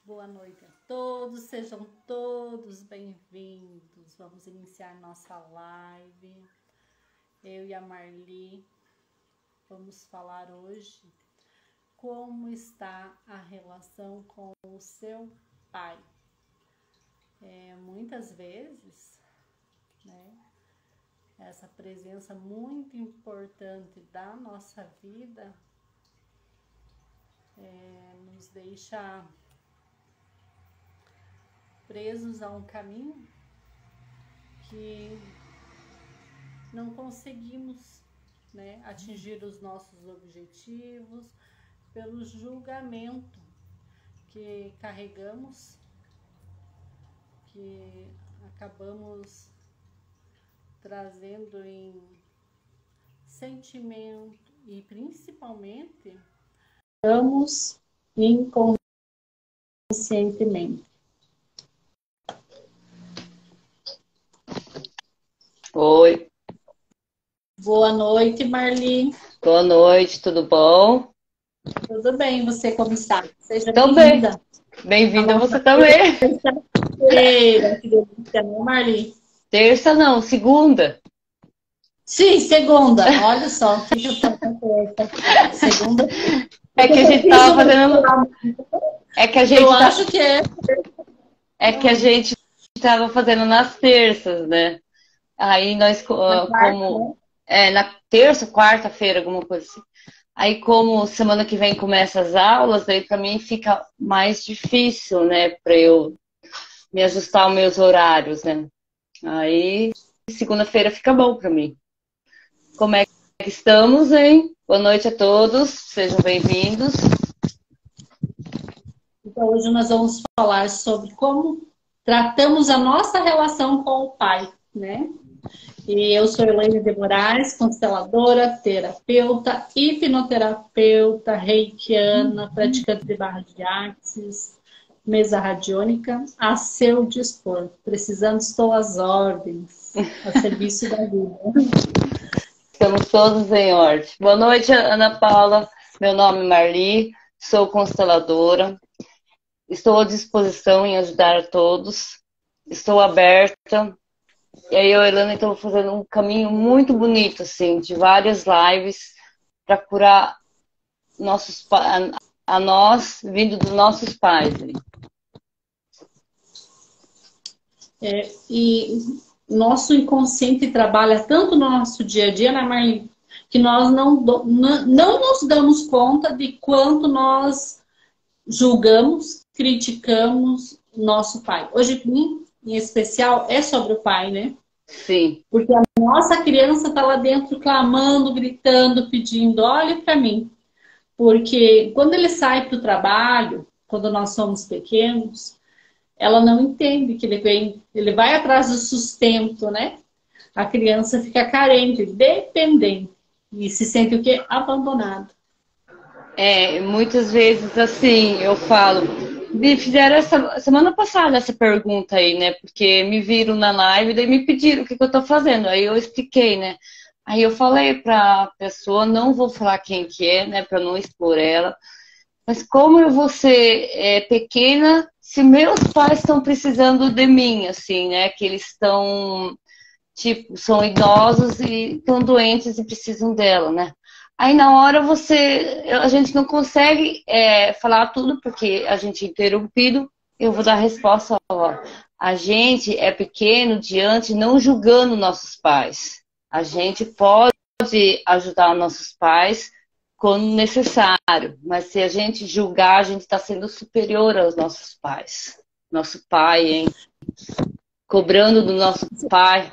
Boa noite a todos, sejam todos bem-vindos. Vamos iniciar nossa live. Eu e a Marli vamos falar hoje como está a relação com o seu pai. Muitas vezes, né, essa presença muito importante da nossa vida nos deixa presos a um caminho que não conseguimos, né, atingir os nossos objetivos pelo julgamento que carregamos, que acabamos trazendo em sentimento e principalmente estamos inconscientemente. Oi. Boa noite, Marli. Boa noite, tudo bom? Tudo bem, você como está? Seja bem-vinda. Bem-vinda você também. Terça-feira, que delícia, né, Marli? Terça não, segunda. Sim, segunda. Olha só, o que eu tava certa. Segunda. É que a gente tava fazendo. É que a gente. Eu acho que é. É que a gente tava fazendo nas terças, né? Aí nós, como. Na terça, quarta-feira, alguma coisa assim. Aí, como semana que vem começa as aulas, aí pra mim fica mais difícil, né? Pra eu me ajustar aos meus horários, né? Aí, segunda-feira fica bom pra mim. Como é que estamos, hein? Boa noite a todos, sejam bem-vindos. Então, hoje nós vamos falar sobre como tratamos a nossa relação com o pai, né? E eu sou Elaine de Moraes, consteladora, terapeuta, hipnoterapeuta, reikiana, praticante de barra de axis, mesa radiônica, a seu dispor. Precisando, estou às ordens, a serviço da vida. Estamos todos em ordem. Boa noite, Ana Paula. Meu nome é Marli, sou consteladora. Estou à disposição em ajudar a todos. Estou aberta. E aí eu e a Helena estamos fazendo um caminho muito bonito, assim, de várias lives para curar a nós, vindo dos nossos pais. E nosso inconsciente trabalha tanto no nosso dia a dia, né, Marli? Que nós não nos damos conta de quanto nós julgamos, criticamos nosso pai. Hoje, em especial, é sobre o pai, né? Sim. Porque a nossa criança está lá dentro clamando, gritando, pedindo, olhe para mim. Porque quando ele sai para o trabalho, quando nós somos pequenos, ela não entende que ele vai atrás do sustento, né? A criança fica carente, dependente e se sente o quê? Abandonado. Muitas vezes assim, eu falo, me fizeram essa semana passada essa pergunta aí, né? Porque me viram na live e me pediram o que eu tô fazendo. Aí eu expliquei, né? Aí eu falei pra pessoa, não vou falar quem que é, né? Pra não expor ela. Mas como eu vou ser pequena se meus pais estão precisando de mim, assim, né? Que eles estão, tipo, são idosos e estão doentes e precisam dela, né? Aí na hora a gente não consegue falar tudo porque a gente é interrompido. Eu vou dar a resposta, ó. A gente é pequeno diante, não julgando nossos pais. A gente pode ajudar nossos pais quando necessário, mas se a gente julgar, a gente está sendo superior aos nossos pais. Nosso pai, hein? Cobrando do nosso pai.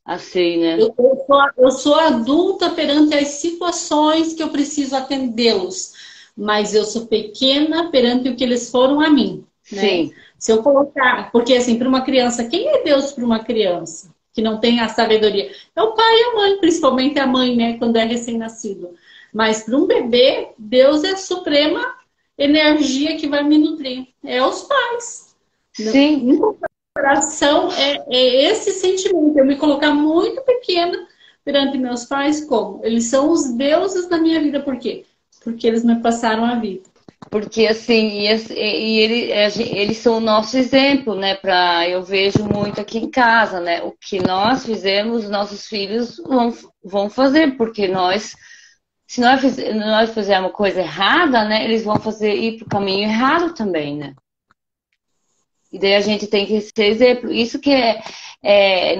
Assim, né? Eu sou adulta perante as situações que eu preciso atendê-los, mas eu sou pequena perante o que eles foram a mim, né? Sim. Se eu colocar, porque assim, para uma criança, quem é Deus para uma criança que não tem a sabedoria? É o pai e a mãe, principalmente a mãe, né, quando é recém-nascido. Mas para um bebê, Deus é a suprema energia que vai me nutrir. É os pais. Sim. Coração é esse sentimento, eu me colocar muito pequena perante meus pais, como? Eles são os deuses da minha vida, por quê? Porque eles me passaram a vida. Porque assim, eles são o nosso exemplo, né? Eu vejo muito aqui em casa, né? O que nós fizemos, nossos filhos vão fazer, porque se nós fizermos coisa errada, né? Eles vão ir para o caminho errado também, né? E daí a gente tem que ser exemplo. Isso que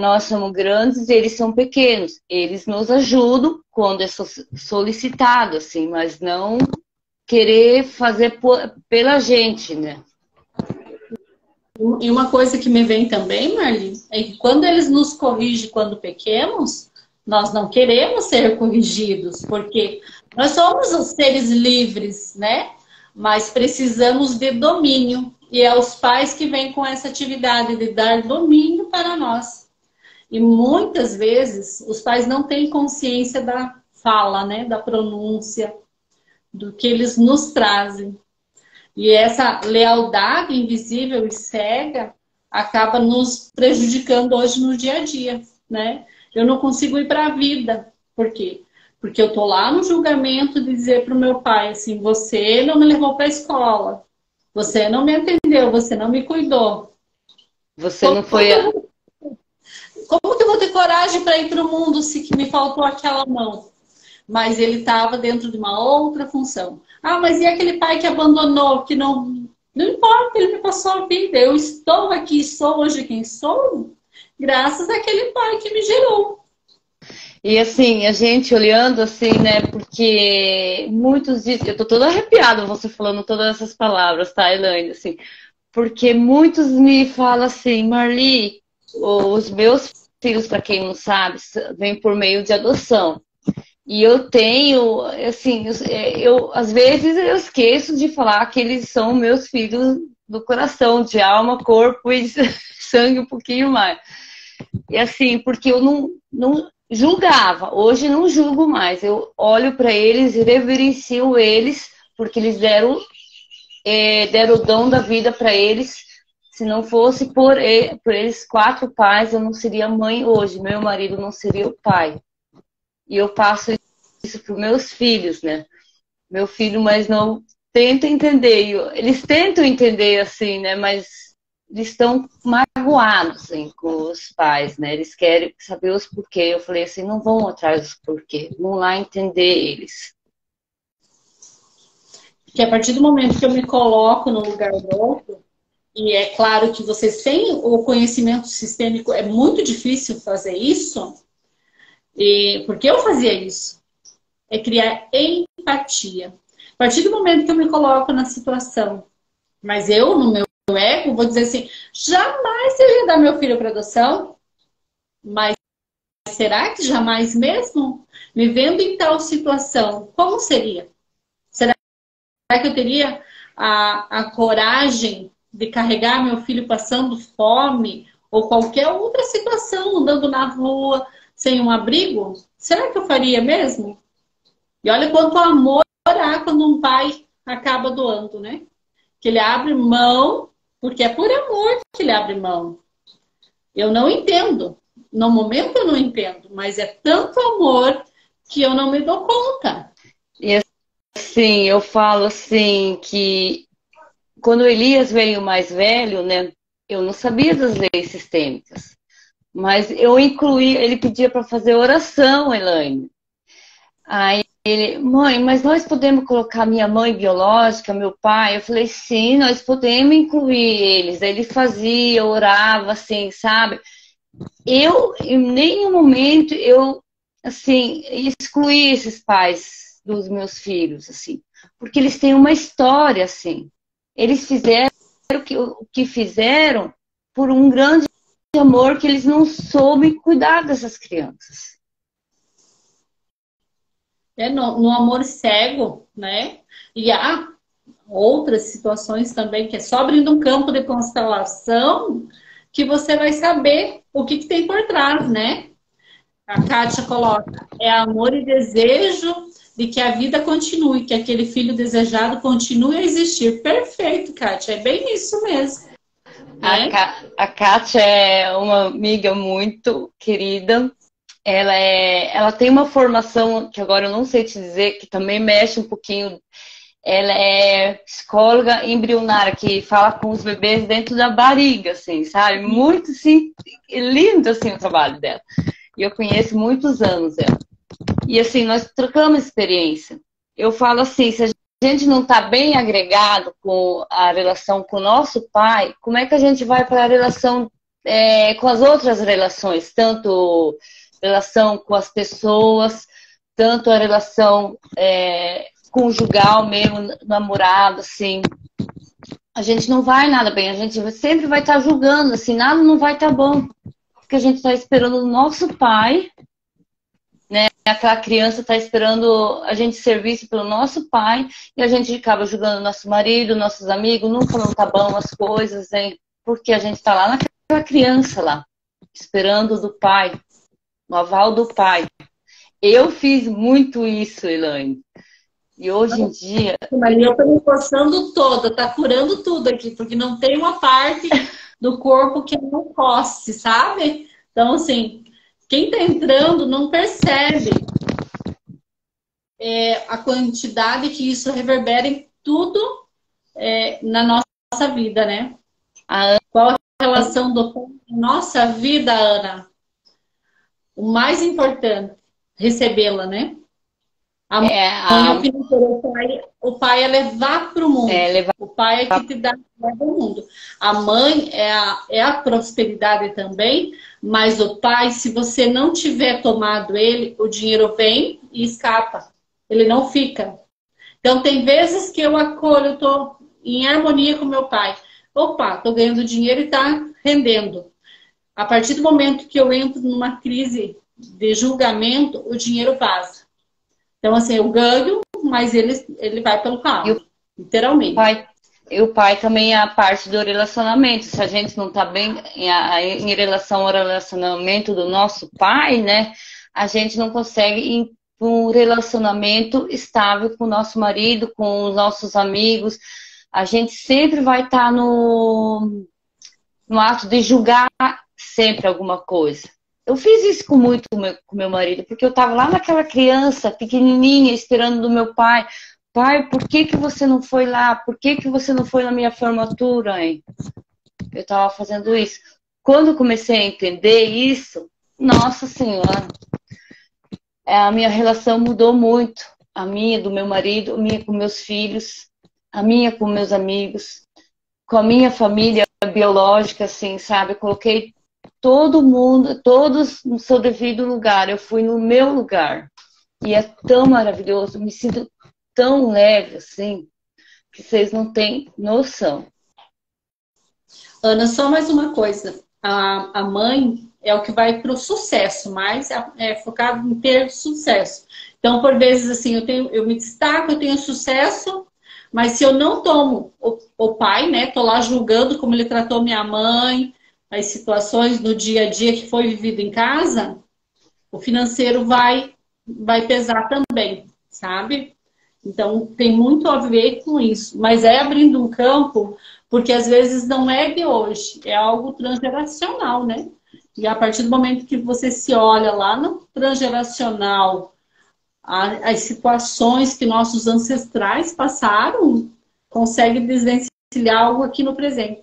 nós somos grandes, eles são pequenos. Eles nos ajudam quando é solicitado, assim, mas não querer fazer pela gente, né? E uma coisa que me vem também, Marli, é que quando eles nos corrigem quando pequenos, nós não queremos ser corrigidos, porque nós somos os seres livres, né? Mas precisamos de domínio. E é os pais que vêm com essa atividade de dar domínio para nós. E muitas vezes os pais não têm consciência da fala, né? Da pronúncia, do que eles nos trazem. E essa lealdade invisível e cega acaba nos prejudicando hoje no dia a dia, né? Eu não consigo ir para a vida. Por quê? Porque eu tô lá no julgamento de dizer para o meu pai assim, você não me levou para a escola, você não me atendeu, você não me cuidou. Você Como não foi. como que eu vou ter coragem para ir para o mundo se que me faltou aquela mão? Mas ele estava dentro de uma outra função. Ah, mas e aquele pai que abandonou, que não importa, ele me passou a vida. Eu estou aqui, sou hoje quem sou, graças àquele pai que me gerou. E assim, a gente olhando assim, né? Porque muitos dizem, eu tô toda arrepiada você falando todas essas palavras, tá, Elaine? Assim, porque muitos me falam assim, Marli, os meus filhos, para quem não sabe, vêm por meio de adoção. E eu tenho, assim, às vezes eu esqueço de falar que eles são meus filhos do coração, de alma, corpo e sangue um pouquinho mais. E assim, porque eu não julgava, hoje não julgo mais. Eu olho para eles e reverencio eles, porque eles deram o dom da vida para eles. Se não fosse por eles 4 pais, eu não seria mãe hoje, meu marido não seria o pai. E eu passo isso para os meus filhos, né? Meu filho mais novo tenta entender, eles tentam entender assim, né? Mas eles estão magoados assim, com os pais, né? Eles querem saber os porquês. Eu falei assim, não vão atrás dos porquês, vão lá entender eles. Que a partir do momento que eu me coloco no lugar do outro, e é claro que você sem o conhecimento sistêmico é muito difícil fazer isso, porque eu fazia isso, é criar empatia. A partir do momento que eu me coloco na situação, mas eu, no meu ego, vou dizer assim, jamais eu ia dar meu filho para adoção, mas será que jamais mesmo? Me vendo em tal situação, como seria? Será que eu teria a coragem de carregar meu filho passando fome ou qualquer outra situação, andando na rua, sem um abrigo? Será que eu faria mesmo? E olha quanto amor há quando um pai acaba doando, né? Que ele abre mão, porque é por amor que ele abre mão. Eu não entendo. No momento eu não entendo, mas é tanto amor que eu não me dou conta. E assim, eu falo assim que quando o Elias veio mais velho, né? Eu não sabia das leis sistêmicas. Mas eu incluí, ele pedia para fazer oração, Elaine. Aí ele, mãe, mas nós podemos colocar minha mãe biológica, meu pai? Eu falei, sim, nós podemos incluir eles. Aí ele fazia, orava, assim, sabe? Eu, em nenhum momento, assim, excluí esses pais dos meus filhos, assim. Porque eles têm uma história, assim. Eles fizeram o que fizeram por um grande amor que eles não soubem cuidar dessas crianças. No amor cego, né? E há outras situações também, que é só abrindo um campo de constelação que você vai saber o que tem por trás, né? A Kátia coloca, é amor e desejo de que a vida continue, que aquele filho desejado continue a existir. Perfeito, Kátia, é bem isso mesmo. Né? A Kátia é uma amiga muito querida. Ela tem uma formação que agora eu não sei te dizer, que também mexe um pouquinho. ela é psicóloga embrionária, que fala com os bebês dentro da barriga, assim, sabe? Muito, assim, lindo, assim, o trabalho dela. E eu conheço muitos anos ela. E, assim, nós trocamos experiência. Eu falo assim, se a gente não está bem agregado com a relação com o nosso pai, como é que a gente vai para a relação com as outras relações? Tanto relação com as pessoas, tanto a relação conjugal mesmo, namorado, assim. A gente não vai nada bem, a gente sempre vai estar julgando, assim, nada não vai estar bom. Porque a gente está esperando o nosso pai, né? Aquela criança está esperando a gente serviço pelo nosso pai e a gente acaba julgando nosso marido, nossos amigos, nunca não tá bom as coisas, hein? Porque a gente está lá naquela criança lá, esperando do pai, no aval do pai. Eu fiz muito isso, Elaine. E hoje em dia... Mas eu tô me forçando toda, tá curando tudo aqui, porque não tem uma parte do corpo que não coce, sabe? Então, assim, quem tá entrando não percebe a quantidade que isso reverbera em tudo na nossa vida, né? Qual a relação do corpo na nossa vida, Ana? O mais importante, recebê-la, né? A mãe é o financeiro, o pai é levar para o mundo. O pai é que te dá o mundo. A mãe é a prosperidade também, mas o pai, se você não tiver tomado ele, o dinheiro vem e escapa. Ele não fica. Então, tem vezes que eu acolho, estou em harmonia com meu pai. Opa, estou ganhando dinheiro e está rendendo. A partir do momento que eu entro numa crise de julgamento, o dinheiro vaza. Então, assim, eu ganho, mas ele vai pelo ralo, literalmente. E o pai também é a parte do relacionamento. Se a gente não está bem em relação ao relacionamento do nosso pai, né? A gente não consegue ir para um relacionamento estável com o nosso marido, com os nossos amigos. A gente sempre vai estar no ato de julgar sempre alguma coisa. Eu fiz isso com meu marido, porque eu estava lá naquela criança pequenininha, esperando do meu pai. Pai, por que você não foi lá? Por que você não foi na minha formatura, hein? Eu estava fazendo isso. Quando eu comecei a entender isso, nossa Senhora, a minha relação mudou muito. A minha, do meu marido, a minha com meus filhos, a minha com meus amigos, com a minha família biológica, assim, sabe? Eu coloquei todo mundo, todos no seu devido lugar. Eu fui no meu lugar. E é tão maravilhoso. Me sinto tão leve, assim, que vocês não têm noção. Ana, só mais uma coisa. A mãe é o que vai para o sucesso, mas é focado em ter sucesso. Então, por vezes, assim, eu me destaco, eu tenho sucesso, mas se eu não tomo o pai, né? Tô lá julgando como ele tratou minha mãe, as situações no dia a dia que foi vivido em casa, o financeiro vai pesar também, sabe? Então, tem muito a ver com isso. Mas é abrindo um campo, porque às vezes não é de hoje, é algo transgeracional, né? E a partir do momento que você se olha lá no transgeracional, as situações que nossos ancestrais passaram, consegue desvencilhar algo aqui no presente,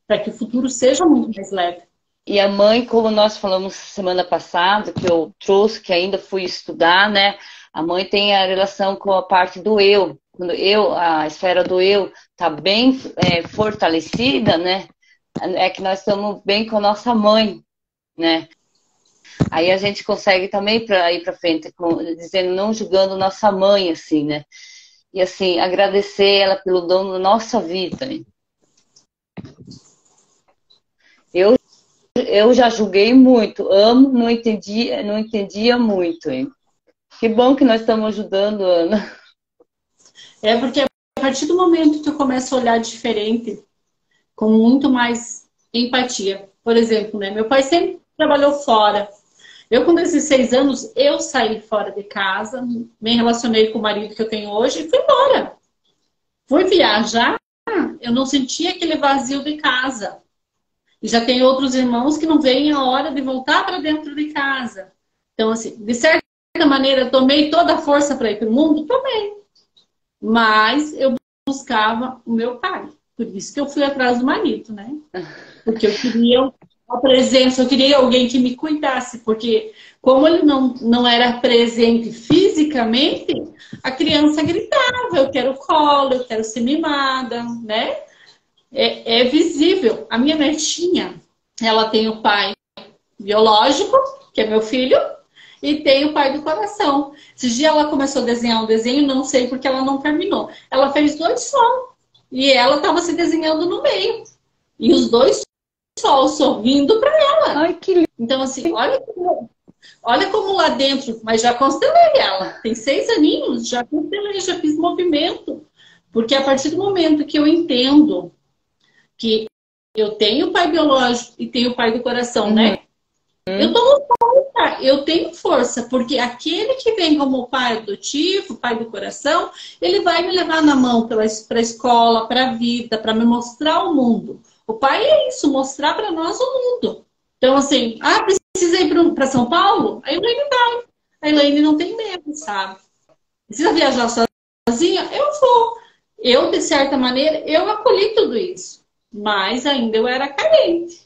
para que o futuro seja muito mais leve. E a mãe, como nós falamos semana passada, que eu trouxe, que ainda fui estudar, né? A mãe tem a relação com a parte do eu. Quando a esfera do eu está bem fortalecida, né? É que nós estamos bem com a nossa mãe, né? Aí a gente consegue também ir para frente, dizendo, não julgando nossa mãe, assim, né? E assim, agradecer ela pelo dom da nossa vida, né? Eu já julguei muito, amo, não entendia muito, hein? Que bom que nós estamos ajudando, Ana. É porque a partir do momento que eu começo a olhar diferente, com muito mais empatia. Por exemplo, né? Meu pai sempre trabalhou fora. Eu, com 16 anos, eu saí fora de casa, me relacionei com o marido que eu tenho hoje e fui embora. Fui viajar, eu não sentia aquele vazio de casa. E já tem outros irmãos que não veem a hora de voltar para dentro de casa. Então, assim, de certa maneira, tomei toda a força para ir para o mundo? Tomei. mas eu buscava o meu pai. Por isso que eu fui atrás do marido, né? Porque eu queria a presença, eu queria alguém que me cuidasse, porque como ele não era presente fisicamente, a criança gritava, eu quero colo, eu quero ser mimada, né? É visível. A minha netinha, ela tem o pai biológico, que é meu filho, e tem o pai do coração. Esse dia ela começou a desenhar um desenho, não sei porque ela não terminou. Ela fez 2 só. E ela estava se desenhando no meio. E os 2 sol sorrindo para ela. Ai, que lindo. Então, assim, olha como lá dentro, mas já constelei ela. Tem 6 aninhos, já constelei, já fiz movimento. Porque a partir do momento que eu entendo que eu tenho o pai biológico e tenho o pai do coração, né? Eu tomo força, eu tenho força, porque aquele que vem como pai adotivo, pai do coração, ele vai me levar na mão para a escola, para a vida, para me mostrar o mundo. O pai é isso, mostrar para nós o mundo. Então, assim, precisa ir para São Paulo? A Elaine vai. A Elaine não tem medo, sabe? Precisa viajar sozinha? Eu vou. Eu, de certa maneira, eu acolhi tudo isso. Mas ainda eu era carente.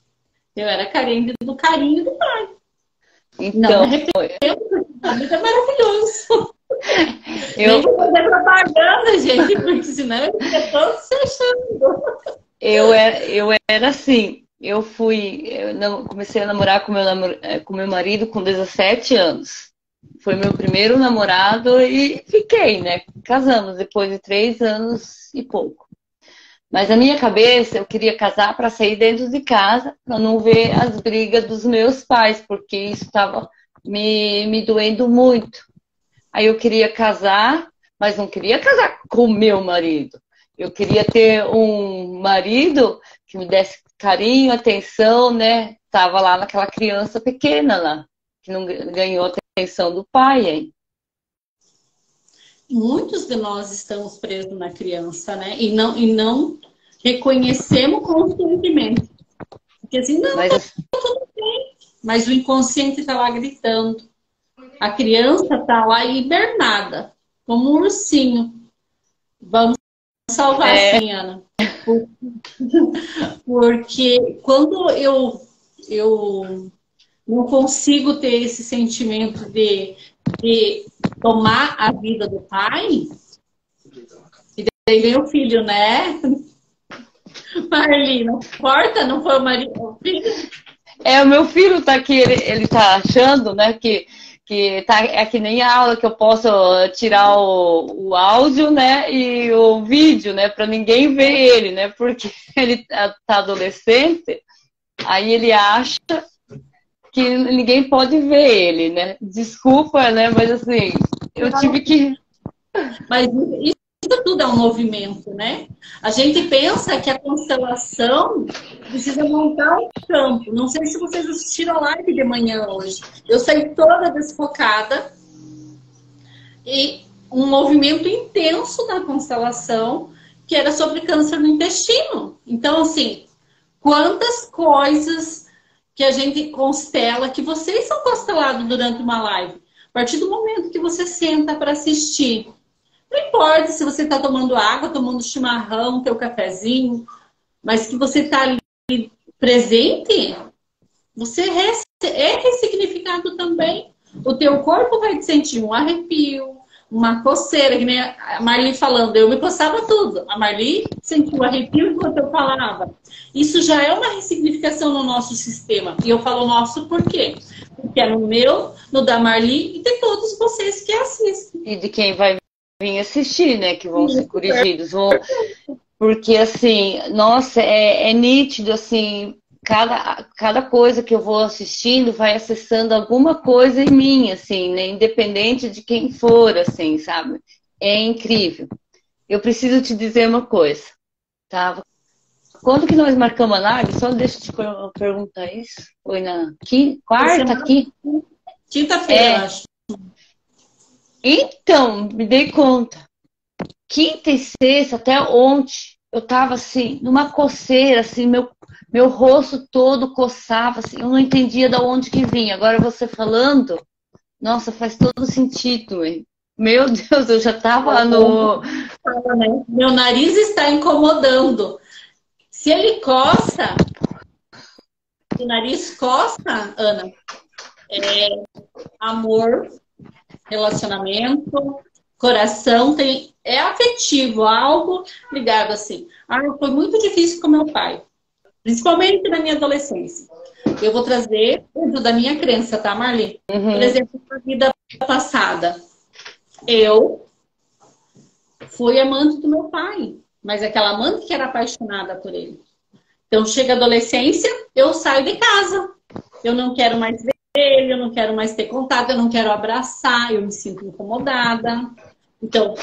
Eu era carente do carinho do pai. Então, não me arrependo, a vida é maravilhoso. Nem vou fazer propaganda, gente, porque senão eu fico todo se achando. Eu era assim, comecei a namorar com meu marido com 17 anos. Foi meu primeiro namorado e fiquei, né? Casamos depois de 3 anos e pouco. Mas na minha cabeça eu queria casar para sair dentro de casa, para não ver as brigas dos meus pais, porque isso estava me doendo muito. Aí eu queria casar, mas não queria casar com o meu marido. Eu queria ter um marido que me desse carinho, atenção, né? Tava lá naquela criança pequena lá, que não ganhou a atenção do pai, hein? Muitos de nós estamos presos na criança, né? E não reconhecemos conscientemente. Porque assim, não, tá tudo bem. Mas o inconsciente está lá gritando. A criança está lá hibernada, como um ursinho. Vamos salvar assim, Ana. Porque quando eu não consigo ter esse sentimento de tomar a vida do pai, e daí vem o filho, né? Marli, não importa, não foi o marido, o filho. O meu filho tá aqui, ele tá achando, né, que tá, é que nem a aula que eu posso tirar o áudio, né, e o vídeo, né, para ninguém ver ele, né, porque ele tá adolescente, aí ele acha que ninguém pode ver ele, né. Desculpa, né, mas assim, eu tive que... Mas isso tudo é um movimento, né? A gente pensa que a constelação precisa montar um campo. Não sei se vocês assistiram a live de manhã hoje. Eu saí toda desfocada e um movimento intenso na constelação que era sobre câncer no intestino. Então, assim, quantas coisas que a gente constela, que vocês são constelados durante uma live. A partir do momento que você senta para assistir, não importa se você está tomando água, tomando chimarrão, teu cafezinho, mas que você está ali presente, você é ressignificado também. O teu corpo vai sentir um arrepio, uma coceira, que nem a Marli falando, eu me coçava tudo. A Marli sentiu arrepio enquanto eu falava. Isso já é uma ressignificação no nosso sistema. E eu falo nosso por quê? Porque é no meu, no da Marli e de todos vocês que assistem. E de quem vai vir assistir, né? Que vão ser corrigidos. Porque, assim, nossa, é nítido, assim, cada coisa que eu vou assistindo vai acessando alguma coisa em mim, assim, né? Independente de quem for, assim, sabe? É incrível. Eu preciso te dizer uma coisa, tá? Quando que nós marcamos a live? Só deixa eu te perguntar isso. Foi na quarta aqui? Quinta-feira, eu acho. Então, me dei conta. Quinta e sexta, até ontem, eu tava assim, numa coceira, assim, meu rosto todo coçava, assim, eu não entendia de onde que vinha. Agora você falando, nossa, faz todo sentido, hein? Meu Deus, eu já tava no... Meu nariz está incomodando. Se ele coça, o nariz coça, Ana, é amor, relacionamento, coração, é afetivo, algo ligado assim. Ah, foi muito difícil com meu pai, principalmente na minha adolescência. Eu vou trazer dentro da minha crença, tá, Marli? Por exemplo, na vida passada, eu fui amante do meu pai, mas aquela amante que era apaixonada por ele. Então, chega a adolescência, eu saio de casa. Eu não quero mais ver ele, eu não quero mais ter contato, eu não quero abraçar, eu me sinto incomodada. Então,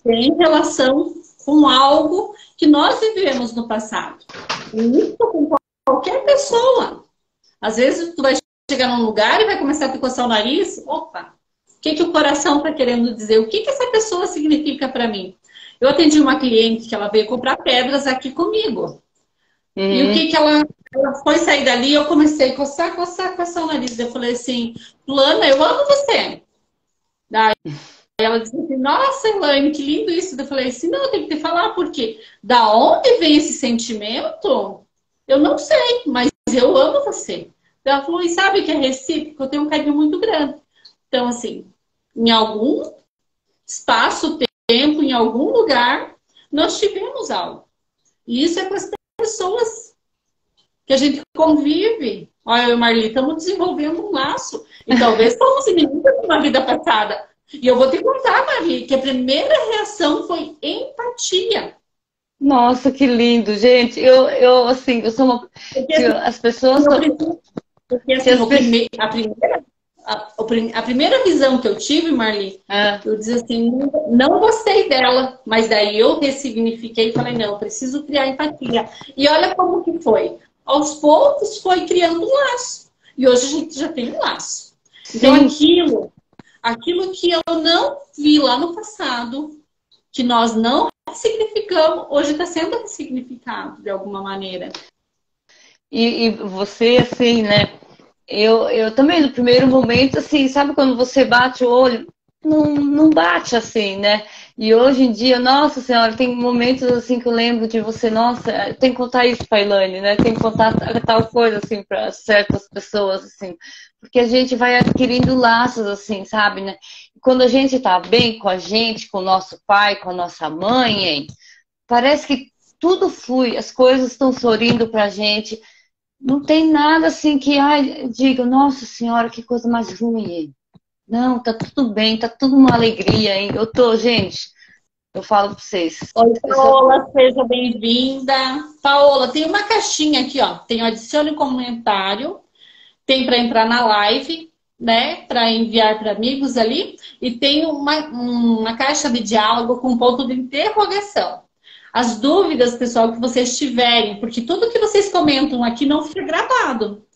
tem relação com algo que nós vivemos no passado. E isso com qualquer pessoa. Às vezes, tu vai chegar num lugar e vai começar a te coçar o nariz. Opa, o que o coração está querendo dizer? O que essa pessoa significa para mim? Eu atendi uma cliente que ela veio comprar pedras aqui comigo. E o que ela foi sair dali, eu comecei a coçar o nariz. Eu falei assim, Lana, eu amo você. Daí ela disse assim, nossa, Elaine, que lindo isso. Eu falei assim, não, tem que te falar, porque da onde vem esse sentimento? Eu não sei, mas eu amo você. Ela falou, e sabe que é recíproco? Eu tenho um carinho muito grande. Então, assim, em algum espaço, tempo, em algum lugar, nós tivemos algo. E isso é com as pessoas que a gente convive. Olha, eu e Marli estamos desenvolvendo um laço. E talvez fomos inimigos numa vida passada. E eu vou te contar, Marli, que a primeira reação foi empatia. Nossa, que lindo, gente. Eu assim, eu sou uma... Porque, assim, as pessoas... Porque assim, a primeira visão que eu tive, Marli, eu dizia assim, não gostei dela, mas daí eu ressignifiquei e falei, não, eu preciso criar empatia. E olha como que foi. Aos poucos foi criando um laço. E hoje a gente já tem um laço. Então aquilo que eu não vi lá no passado, que nós não ressignificamos, hoje está sendo ressignificado de alguma maneira. E você, assim, né? Eu também, no primeiro momento, assim, sabe quando você bate o olho? Não bate assim, né? E hoje em dia, nossa senhora, tem momentos assim que eu lembro de você, nossa, tem que contar isso pra Elaine, né? Tem que contar tal coisa, assim, para certas pessoas, assim. Porque a gente vai adquirindo laços, assim, sabe, né? E quando a gente tá bem com a gente, com o nosso pai, com a nossa mãe, hein? Parece que tudo flui, as coisas estão sorrindo pra gente. Não tem nada assim que, ai, diga, nossa senhora, que coisa mais ruim, hein? Não, tá tudo bem, tá tudo uma alegria, hein? Gente, eu falo pra vocês. Oi, Paola, seja bem-vinda. Paola, tem uma caixinha aqui, ó. Tem o adicione comentário, tem para entrar na live, né? Para enviar para amigos ali. E tem uma caixa de diálogo com ponto de interrogação. As dúvidas, pessoal, que vocês tiverem, porque tudo que vocês comentam aqui não fica gravado.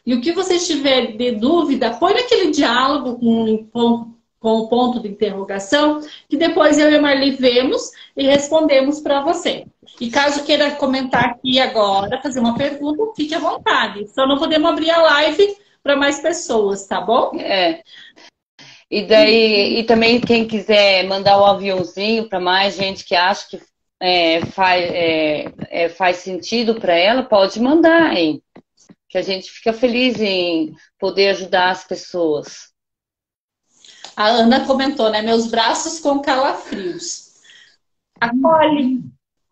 E o que vocês tiverem de dúvida, põe naquele diálogo com o ponto de interrogação, que depois eu e a Marli vemos e respondemos para você. E caso queira comentar aqui agora, fazer uma pergunta, fique à vontade. Só não podemos abrir a live para mais pessoas, tá bom? E daí, e também quem quiser mandar um aviãozinho para mais gente que acha que faz sentido para ela, pode mandar, hein? Que a gente fica feliz em poder ajudar as pessoas. A Ana comentou, né? Meus braços com calafrios. Acolhe,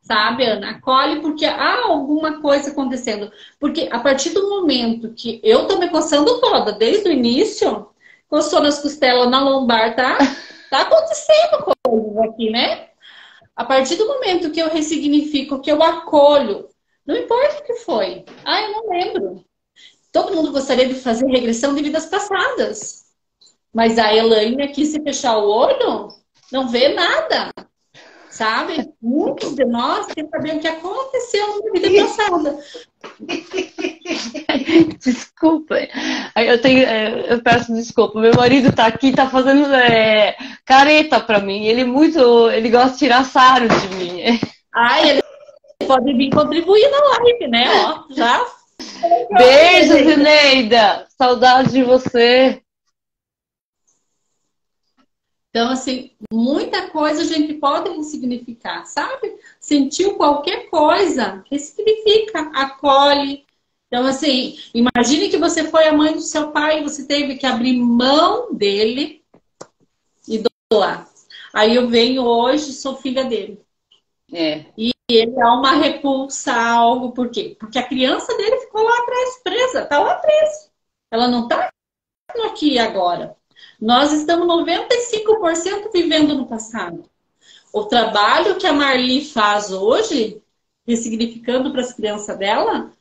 sabe, Ana? Acolhe porque há alguma coisa acontecendo. Porque a partir do momento que eu tô me coçando toda, desde o início, coçou nas costelas, na lombar, tá? Tá acontecendo coisas aqui, né? A partir do momento que eu ressignifico, que eu acolho, não importa o que foi. Ah, eu não lembro. Todo mundo gostaria de fazer regressão de vidas passadas. Mas a Elaine aqui, se fechar o olho, não vê nada. Sabe? Muitos de nós querem saber o que aconteceu na vida passada. Desculpa. Eu peço desculpa. Meu marido tá aqui, tá fazendo careta pra mim. Ele gosta de tirar sarro de mim. Ele pode vir contribuir na live, né? Ó, já. Beijo, Zineida. Saudade de você. Então, assim, muita coisa a gente pode ressignificar, sabe? Sentiu qualquer coisa, ressignifica, acolhe. Então, assim, imagine que você foi a mãe do seu pai e você teve que abrir mão dele e doar. Aí eu venho hoje, sou filha dele. É. E ele há uma repulsa a algo, por quê? Porque a criança dele ficou lá atrás, presa, tá lá presa. Ela não tá aqui agora. Nós estamos 95% vivendo no passado. O trabalho que a Marli faz hoje, ressignificando para as crianças dela,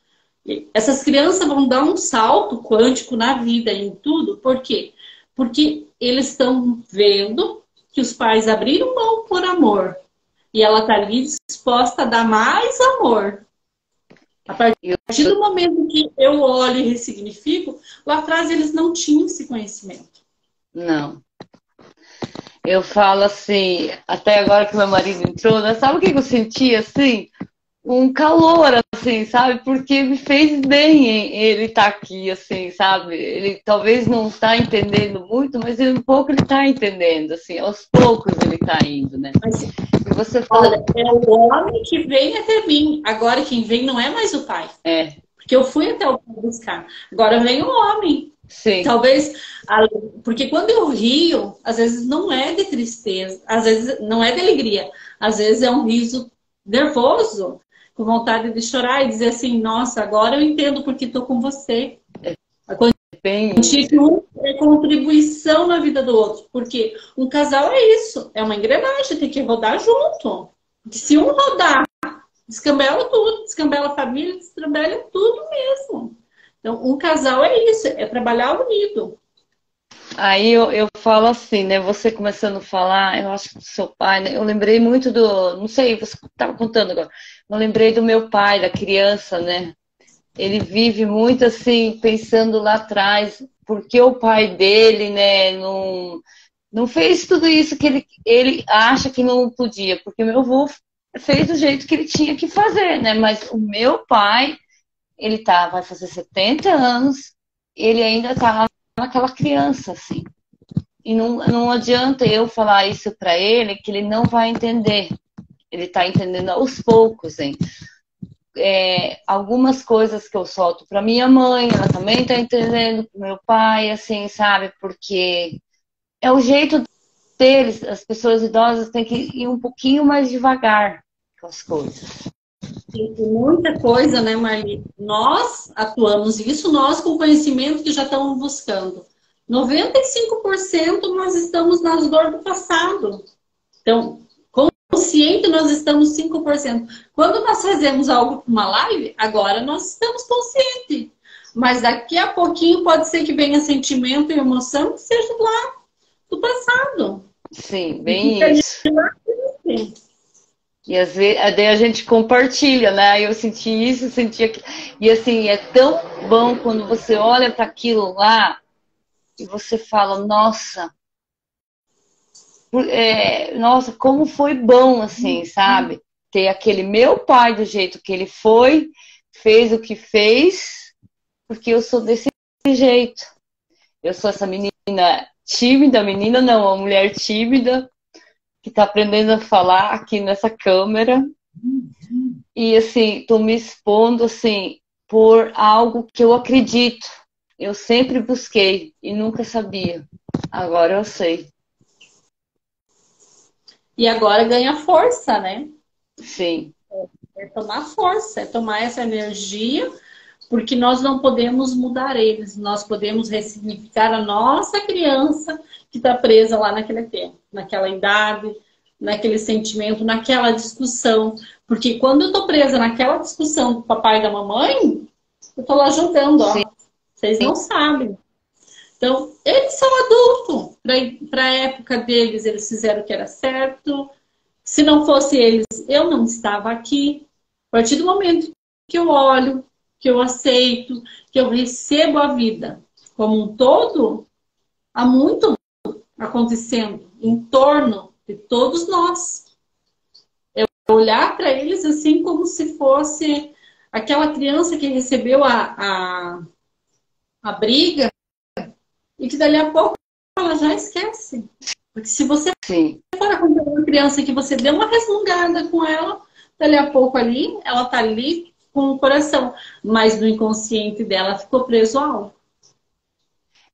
essas crianças vão dar um salto quântico na vida, em tudo. Por quê? Porque eles estão vendo que os pais abriram mão por amor. E ela está ali disposta a dar mais amor. A partir do momento que eu olho e ressignifico, lá atrás eles não tinham esse conhecimento. Não. Eu falo assim, até agora que meu marido entrou, né? Sabe o que eu senti assim? Um calor, assim, sabe? Porque me fez bem ele estar aqui, assim, sabe? Ele talvez não está entendendo muito, mas um pouco ele está entendendo, assim, aos poucos ele está indo, né? Mas, e você fala... olha, é o homem que vem até mim. Agora quem vem não é mais o pai. É. Porque eu fui até o pai buscar. Agora vem o homem. Sim. Talvez, porque quando eu rio, às vezes não é de tristeza, às vezes não é de alegria, às vezes é um riso nervoso, com vontade de chorar e dizer assim, nossa, agora eu entendo porque estou com você. A quantia que um é contribuição na vida do outro, porque um casal é isso, é uma engrenagem, tem que rodar junto. Porque se um rodar, descambela tudo, descambela a família, descambela tudo mesmo. Então, um casal é isso, é trabalhar unido. Aí eu falo assim, né? Você começando a falar, eu acho que do seu pai, né? Eu lembrei muito do. Não sei, você estava contando agora. Eu lembrei do meu pai, da criança, né? Ele vive muito assim, pensando lá atrás, porque o pai dele, né, não fez tudo isso que ele acha que não podia, porque meu avô fez do jeito que ele tinha que fazer, né? Mas o meu pai, ele vai fazer 70 anos, ele ainda tá naquela criança, assim. E não adianta eu falar isso para ele, que ele não vai entender. Ele tá entendendo aos poucos, hein? Algumas coisas que eu solto para minha mãe, ela também tá entendendo, pro meu pai, assim, sabe? Porque é o jeito deles, as pessoas idosas têm que ir um pouquinho mais devagar com as coisas. E muita coisa, né, Marli? Nós atuamos isso, nós com conhecimento que já estamos buscando. 95% nós estamos nas dores do passado. Então, consciente nós estamos 5%. Quando nós fazemos algo para uma live, agora nós estamos conscientes. Mas daqui a pouquinho pode ser que venha sentimento e emoção que seja lá do passado. Sim, bem isso. E às vezes daí a gente compartilha, né? Eu senti isso, senti aquilo. E assim, é tão bom quando você olha para aquilo lá e você fala, nossa, nossa, como foi bom, assim, sabe? Ter aquele meu pai do jeito que ele foi, fez o que fez, porque eu sou desse jeito. Eu sou essa menina tímida, menina não, uma mulher tímida, que tá aprendendo a falar aqui nessa câmera. E, assim, tô me expondo, assim, por algo que eu acredito. Eu sempre busquei e nunca sabia. Agora eu sei. E agora ganha força, né? Sim. É tomar força, é tomar essa energia, porque nós não podemos mudar eles, nós podemos ressignificar a nossa criança que está presa lá naquele tempo, naquela idade, naquele sentimento, naquela discussão. Porque quando eu estou presa naquela discussão do papai e da mamãe, eu estou lá jogando, ó. Sim. Vocês não sabem. Então, eles são adultos. Para a época deles, eles fizeram o que era certo. Se não fosse eles, eu não estava aqui. A partir do momento que eu olho, que eu aceito, que eu recebo a vida como um todo, há muito acontecendo em torno de todos nós. É olhar para eles assim como se fosse aquela criança que recebeu a briga e que dali a pouco ela já esquece. Porque se você Sim. for acompanhar uma criança que você deu uma resmungada com ela, dali a pouco ali, ela tá ali com o coração. Mas no inconsciente dela ficou preso a algo.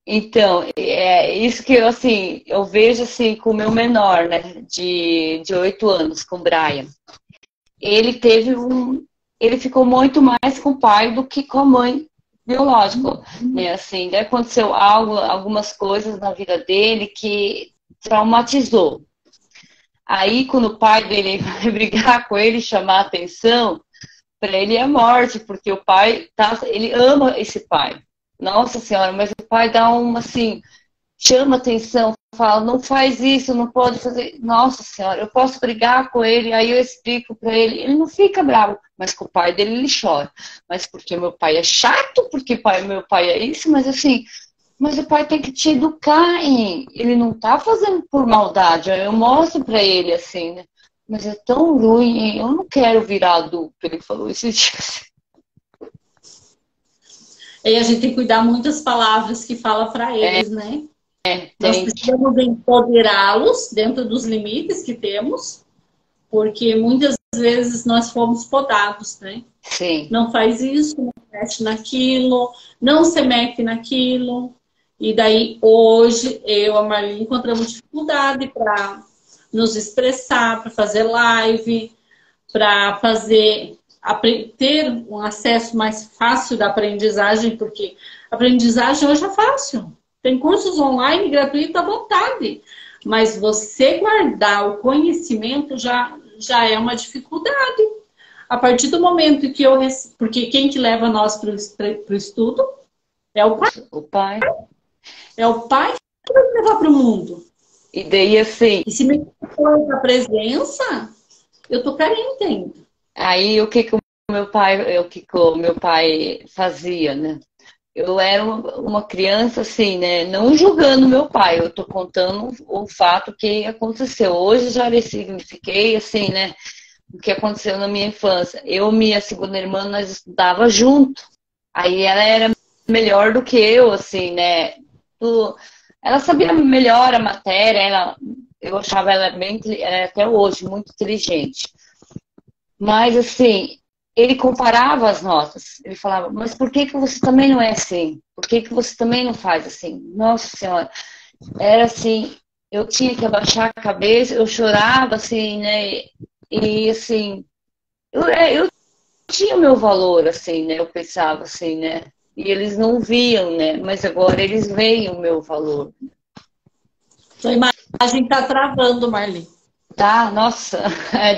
Então, é isso que eu, assim, eu vejo assim com o meu menor, né, de 8 anos, com o Brian. Ele teve ele ficou muito mais com o pai do que com a mãe biológica, né, assim, daí aconteceu algumas coisas na vida dele que traumatizou. Aí, quando o pai dele vai brigar com ele, chamar a atenção, para ele é morte, porque o pai ele ama esse pai. Nossa Senhora, mas o pai dá uma assim, chama atenção, fala, não faz isso, não pode fazer. Nossa Senhora, eu posso brigar com ele, aí eu explico para ele, ele não fica bravo, mas com o pai dele ele chora. Mas porque meu pai é chato, porque meu pai é isso, mas assim, mas o pai tem que te educar, hein? Ele não tá fazendo por maldade, eu mostro para ele assim, né? Mas é tão ruim, hein? Eu não quero virar adulto, ele falou esses dias. E a gente tem que cuidar muitas palavras que fala para eles, né? Nós Tem. precisamos empoderá-los dentro dos limites que temos, porque muitas vezes nós fomos podados, né? Sim. Não faz isso, não mexe naquilo, não se mete naquilo. E daí, hoje, eu e a Marli encontramos dificuldade para nos expressar, para fazer live, para ter um acesso mais fácil da aprendizagem, porque a aprendizagem hoje é fácil. Tem cursos online gratuitos à vontade. Mas você guardar o conhecimento já é uma dificuldade. A partir do momento que porque quem que leva nós para o estudo é o pai. O pai. É o pai que vai levar para o mundo. E daí, assim, E se me for da presença, eu tô carente ainda. aí o que o meu pai fazia, né? Eu era uma criança assim, né? Não julgando meu pai, eu tô contando o fato que aconteceu. Hoje já ressignifiquei, assim, né? O que aconteceu na minha infância. Eu e minha segunda irmã, nós estudava junto. Aí ela era melhor do que eu, assim, né? Ela sabia melhor a matéria, eu achava ela até hoje, muito inteligente. Mas, assim, ele comparava as notas. Ele falava, mas por que que você também não é assim? Por que que você também não faz assim? Nossa Senhora, era assim, eu tinha que abaixar a cabeça, eu chorava, assim, né? E, assim, eu tinha o meu valor, assim, né? Eu pensava assim, né? E eles não viam, né? Mas agora eles veem o meu valor. Sua imagem tá travando, Marli. Tá, nossa,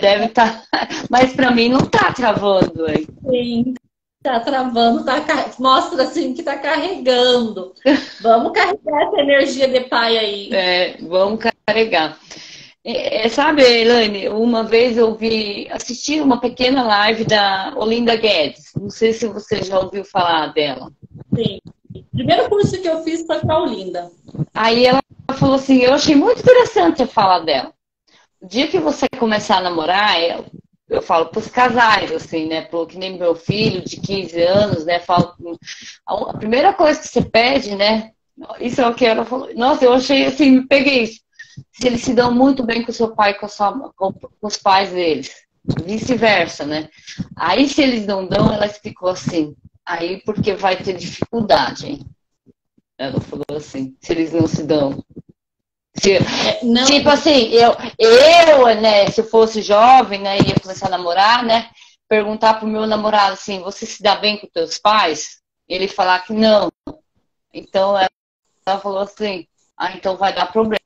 deve estar. Mas para mim não tá travando, hein? Sim, tá travando, mostra assim que tá carregando. Vamos carregar essa energia de pai aí. Vamos carregar. Sabe, Elaine, uma vez assisti uma pequena live da Olinda Guedes. Não sei se você já ouviu falar dela. Sim. O primeiro curso que eu fiz foi com a Olinda. Aí ela falou assim, eu achei muito interessante a fala dela. O dia que você começar a namorar, eu falo para os casais, assim, né? Que nem meu filho de 15 anos, né? Falo, a primeira coisa que você pede, né? Isso é o que ela falou. Nossa, eu achei assim, me peguei isso. Se eles se dão muito bem com o seu pai, com os pais deles. Vice-versa, né? Aí, se eles não dão, ela explicou assim. Aí, porque vai ter dificuldade, hein? Ela falou assim, se eles não se dão. Não. Tipo assim, né, se eu fosse jovem, né, ia começar a namorar, né, perguntar pro meu namorado assim, você se dá bem com teus pais? Ele falar que não. Então ela falou assim, então vai dar problema,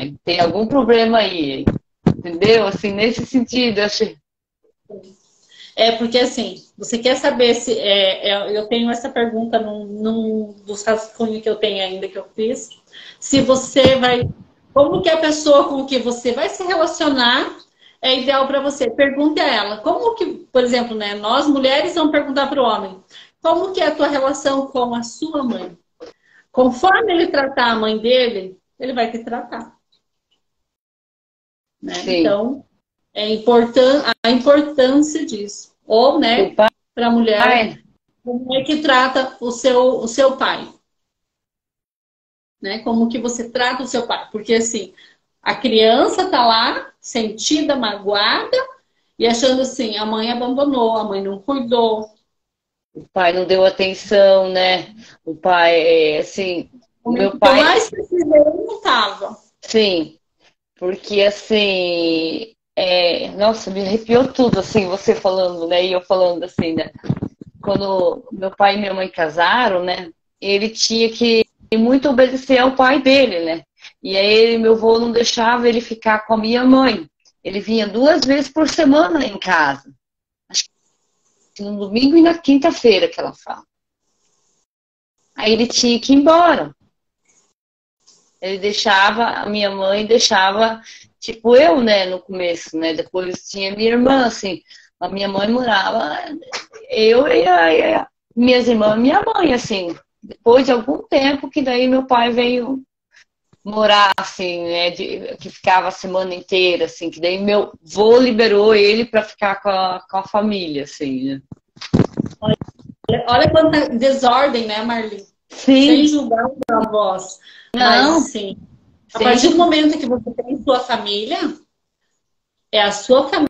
hein? Tem algum problema aí, hein? Entendeu? Assim, nesse sentido, eu achei. Porque assim, você quer saber se. Eu tenho essa pergunta num dos rascunhos que eu tenho ainda que eu fiz. Se você vai. Como que a pessoa com que você vai se relacionar é ideal para você? Pergunte a ela. Como que, por exemplo, né, nós mulheres vamos perguntar para o homem. Como que é a tua relação com a sua mãe? Conforme ele tratar a mãe dele, ele vai te tratar. Né? Então, a importância disso. Ou, né, para a mulher, como é que trata o seu pai? Né? Como que você trata o seu pai? Porque, assim, A criança tá lá, sentida, magoada, e achando assim, a mãe abandonou, a mãe não cuidou. O pai não deu atenção, né? O pai, assim, O o meu momento que eu pai, mais precisei, não tava. sim, porque assim, nossa, me arrepiou tudo, assim, você falando, né? E eu falando assim, né? Quando meu pai e minha mãe casaram, né? Ele tinha que muito obedecer ao pai dele, né? E aí meu avô não deixava ele ficar com a minha mãe. Ele vinha 2 vezes por semana em casa. Acho que no domingo e na quinta-feira que ela fala. Aí ele tinha que ir embora. Ele deixava, a minha mãe deixava, tipo eu, né, no começo, né? Depois tinha minha irmã, assim. A minha mãe morava, eu e minhas irmãs e minha mãe, assim. Depois de algum tempo que daí meu pai veio morar, assim, né? Que ficava a semana inteira, assim. Que daí meu vô liberou ele para ficar com a família, assim, né? Olha quanta desordem, né, Marli? Sem Sim, julgar os avós. Mas, não, assim, a sem partir do momento que você tem sua família, é a sua família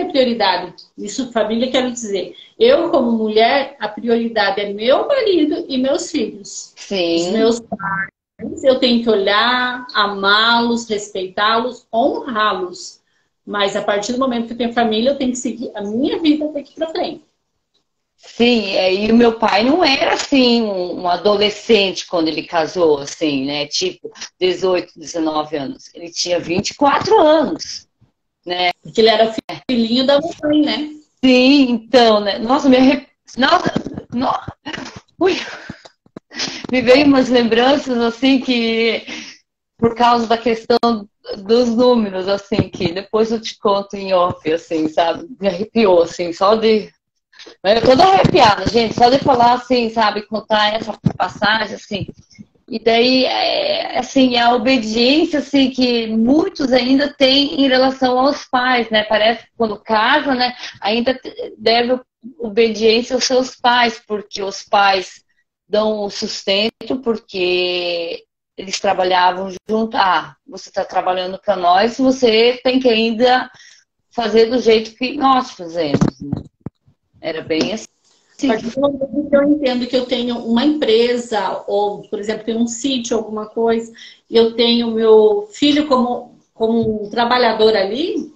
a prioridade. Isso, família, quero dizer. Eu, como mulher, a prioridade é meu marido e meus filhos. Os sim. meus pais, eu tenho que olhar, amá-los, respeitá-los, honrá-los. Mas a partir do momento que eu tenho família, eu tenho que seguir a minha vida daqui para frente. Sim, e o meu pai não era assim um adolescente quando ele casou, assim, né? Tipo, 18, 19 anos. Ele tinha 24 anos, né? Porque ele era filhinho da mãe, né? Sim, então, né? Nossa, Nossa, ui, me veio umas lembranças assim que por causa da questão dos números, assim, que depois eu te conto em off, assim, sabe? Me arrepiou, assim, só de. Eu tô toda arrepiada, gente, só de falar assim, sabe, contar essa passagem, assim. E daí, assim, a obediência, assim, que muitos ainda têm em relação aos pais, né? Parece que quando casa, né, ainda deve obediência aos seus pais, porque os pais dão o sustento, porque eles trabalhavam junto. Ah, você está trabalhando para nós, você tem que ainda fazer do jeito que nós fazemos, né? Era bem assim. A partir do momento que eu entendo que eu tenho uma empresa, ou, por exemplo, tenho um sítio, alguma coisa, e eu tenho meu filho como um trabalhador ali,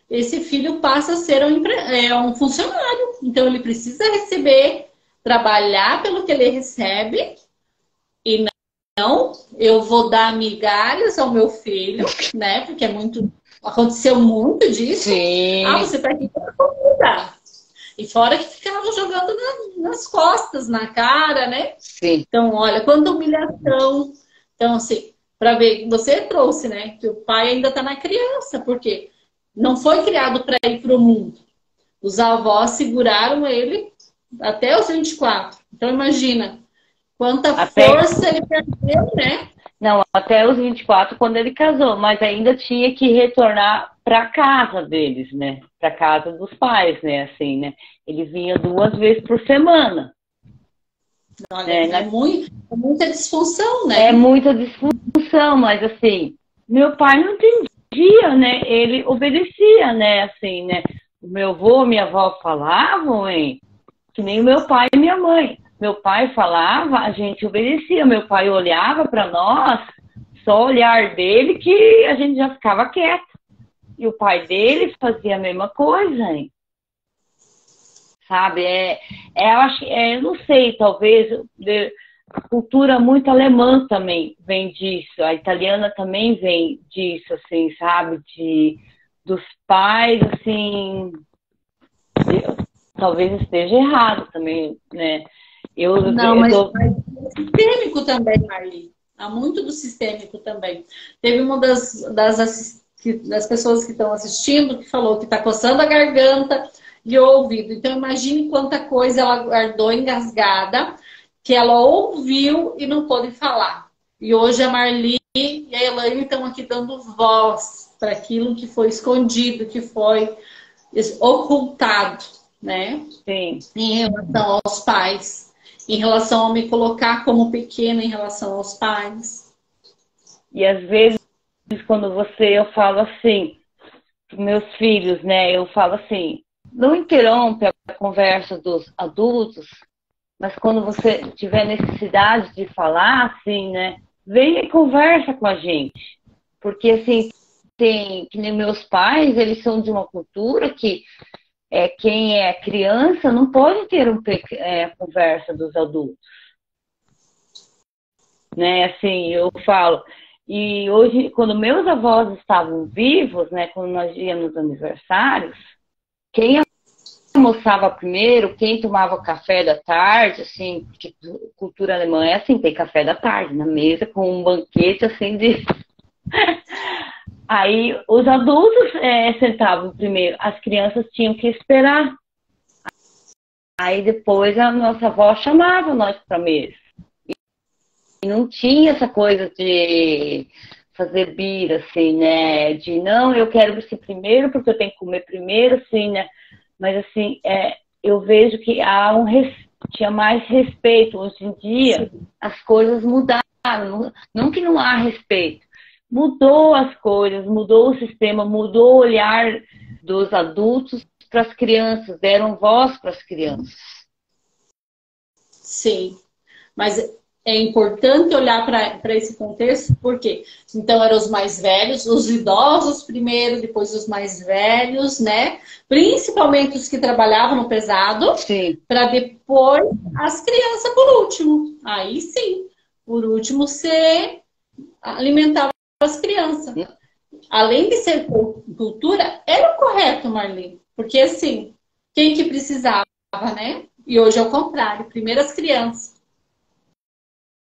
esse filho passa a ser um funcionário. Então, ele precisa receber, trabalhar pelo que ele recebe, e não eu vou dar migalhas ao meu filho, né? Porque aconteceu muito disso. Ah, Sim, você está aqui para comida. E fora que ficava jogando nas costas, na cara, né? sim. Então, olha, quanta humilhação. Então, assim, para ver, você trouxe, né? Que o pai ainda está na criança, porque não foi criado para ir para o mundo. Os avós seguraram ele até os 24. Então, imagina quanta Até, força ele perdeu, né? não, até os 24 quando ele casou, mas ainda tinha que retornar para casa deles, né? Para casa dos pais, né? Assim, né? Ele vinha 2 vezes por semana, Olha, né? é muita disfunção, É né? muita disfunção, mas assim, meu pai não entendia, né? Ele obedecia, né? Assim, né? O meu avô, minha avó falavam, hein? Que nem o meu pai e minha mãe. Meu pai falava, a gente obedecia. Meu pai olhava para nós, só o olhar dele que a gente já ficava quieto. E o pai dele fazia a mesma coisa, hein? Sabe? Eu acho, eu não sei, talvez a cultura muito alemã também vem disso. A italiana também vem disso, assim, sabe? Dos pais, assim, talvez esteja errado também, né? Não, Eu mas dou. é sistêmico também, Marli. Há muito do sistêmico também. Teve uma das pessoas que estão assistindo que falou que está coçando a garganta e o ouvido. Então, imagine quanta coisa ela guardou engasgada, que ela ouviu e não pôde falar. E hoje a Marli e a Elaine estão aqui dando voz para aquilo que foi escondido, que foi ocultado, né? Sim. Em relação aos pais, em relação a me colocar como pequena em relação aos pais. E às vezes, quando eu falo assim, para meus filhos, né? Eu falo assim, não interrompe a conversa dos adultos, mas quando você tiver necessidade de falar, assim, né? Venha e conversa com a gente. Porque, assim, que nem meus pais, eles são de uma cultura que quem é criança não pode interromper a conversa dos adultos. Né? Assim, eu falo. E hoje, quando meus avós estavam vivos, né? Quando nós íamos nos aniversários, quem almoçava primeiro, quem tomava café da tarde, assim, porque cultura alemã é assim, tem café da tarde na mesa com um banquete assim de... Aí os adultos sentavam primeiro, as crianças tinham que esperar. Aí depois a nossa avó chamava nós para a mesa. E não tinha essa coisa de fazer bira, assim, né? De não, eu quero ser primeiro porque eu tenho que comer primeiro, assim, né? Mas assim, eu vejo que tinha mais respeito. Hoje em dia, as coisas mudaram. Não que não há respeito. Mudou as coisas, mudou o sistema, mudou o olhar dos adultos para as crianças, deram voz para as crianças. Sim, mas é importante olhar para esse contexto, porque então eram os mais velhos, os idosos primeiro, depois os mais velhos, né? Principalmente os que trabalhavam no pesado, para depois as crianças por último. Aí sim, por último você alimentava as crianças. Além de ser cultura, era o correto, Marli. Porque assim, quem que precisava, né? E hoje é o contrário, primeiro as crianças.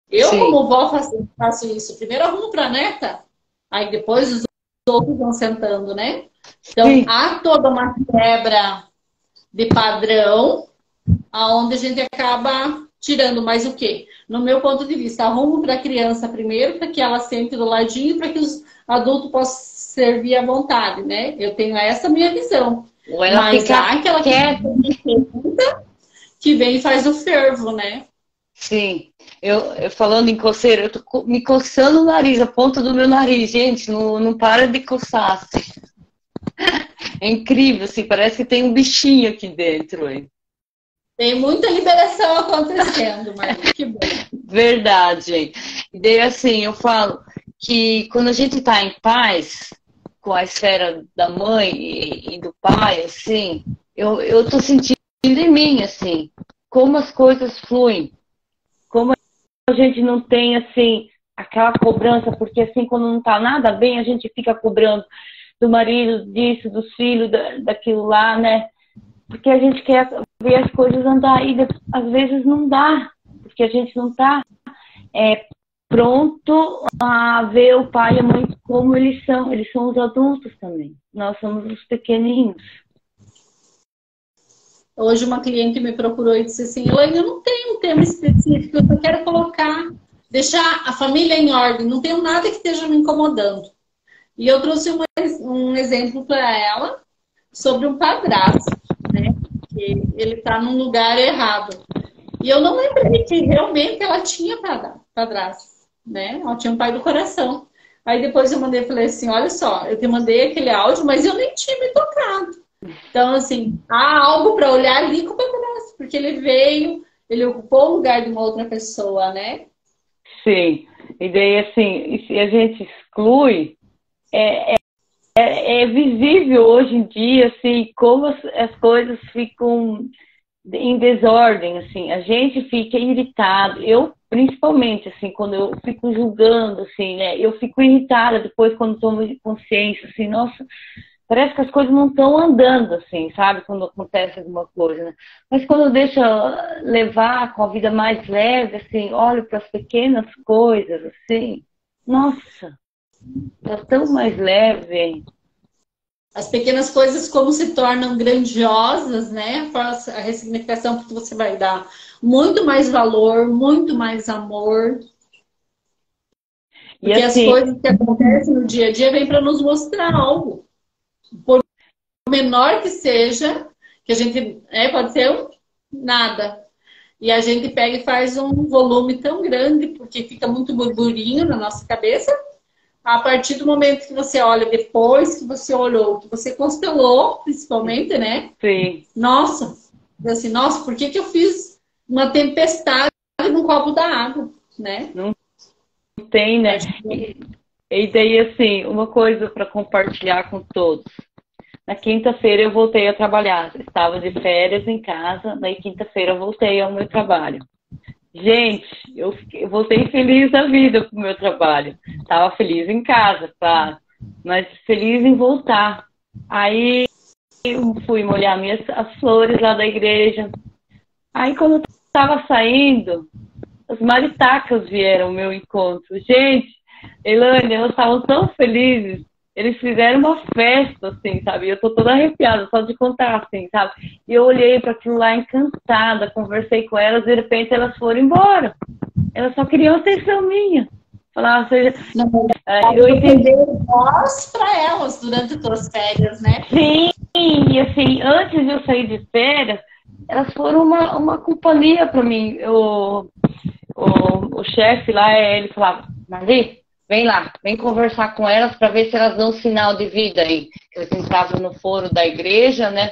Eu, como vó, faço isso. Primeiro arrumo para a neta, aí depois os outros vão sentando, né? Então, há toda uma quebra de padrão, aonde a gente acaba tirando mais o quê? No meu ponto de vista, arrumo para a criança primeiro, para que ela sente do ladinho, para que os adultos possam servir à vontade, né? Eu tenho essa minha visão. Ou ela mas fica há aquela que vem e faz o fervo, né? Sim. Eu falando em coceira, eu tô me coçando o nariz, a ponta do meu nariz, gente, não para de coçar, assim. É incrível, assim, parece que tem um bichinho aqui dentro, hein? Tem muita liberação acontecendo, Marli, que bom. Verdade, gente. E daí, assim, eu falo que quando a gente tá em paz com a esfera da mãe e do pai, assim, eu tô sentindo em mim, assim, como as coisas fluem, como a gente não tem, assim, aquela cobrança, porque, assim, quando não tá nada bem, a gente fica cobrando do marido, disso, dos filhos, daquilo lá, né? Porque a gente quer ver as coisas andar e às vezes não dá, porque a gente não tá pronto a ver o pai e a mãe como eles são os adultos também, nós somos os pequenininhos. Hoje uma cliente me procurou e disse assim, Elaine, eu não tenho um tema específico, eu só quero deixar a família em ordem, não tenho nada que esteja me incomodando. E eu trouxe um exemplo para ela sobre um padrasto, né? Que ele está num lugar errado. E eu não lembrei que realmente ela tinha padrasto, né? Ela tinha um pai do coração. Aí depois eu falei assim, olha só, eu te mandei aquele áudio, mas eu nem tinha me tocado. Então, assim, há algo para olhar ali com o padrasto, porque ele ocupou o lugar de uma outra pessoa, né? Sim. E daí, assim, se a gente exclui, é visível hoje em dia, assim, como as coisas ficam em desordem, assim, a gente fica irritado, eu principalmente, assim, quando eu fico julgando, assim, né, eu fico irritada depois quando tomo consciência, assim, nossa, parece que as coisas não estão andando, assim, sabe, quando acontece alguma coisa, né, mas quando eu deixo levar com a vida mais leve, assim, olho para as pequenas coisas, assim, nossa, tá tão mais leve. As pequenas coisas como se tornam grandiosas, né? A ressignificação que você vai dar muito mais valor, muito mais amor. Porque assim, as coisas que acontecem no dia a dia vêm para nos mostrar algo. Por menor que seja, que a gente pode ser nada. E a gente pega e faz um volume tão grande, porque fica muito burburinho na nossa cabeça, a partir do momento que você olha, depois que você olhou, que você constelou, principalmente, né? Sim. Nossa, assim, nossa, por que que eu fiz uma tempestade num copo da água, né? Não tem, né? E daí, assim, uma coisa para compartilhar com todos. Na quinta-feira eu voltei a trabalhar. Estava de férias em casa, na quinta-feira eu voltei ao meu trabalho. Gente, eu voltei feliz da vida pro meu trabalho. Estava feliz em casa, claro, mas feliz em voltar. Aí eu fui molhar as flores lá da igreja. Aí quando eu estava saindo, as maritacas vieram ao meu encontro. Gente, Elaine, elas estavam tão felizes. Eles fizeram uma festa, assim, sabe? Eu tô toda arrepiada só de contar, assim, sabe? E eu olhei para aquilo lá encantada, conversei com elas, de repente elas foram embora. Elas só queriam atenção minha. Falar, seja, eu entendi voz para elas durante as tuas férias, né? Sim, e assim, antes de eu sair de férias, elas foram uma companhia para mim. O chefe lá, ele falava, Marli, vem lá, vem conversar com elas para ver se elas dão sinal de vida aí. Eles entravam no foro da igreja, né?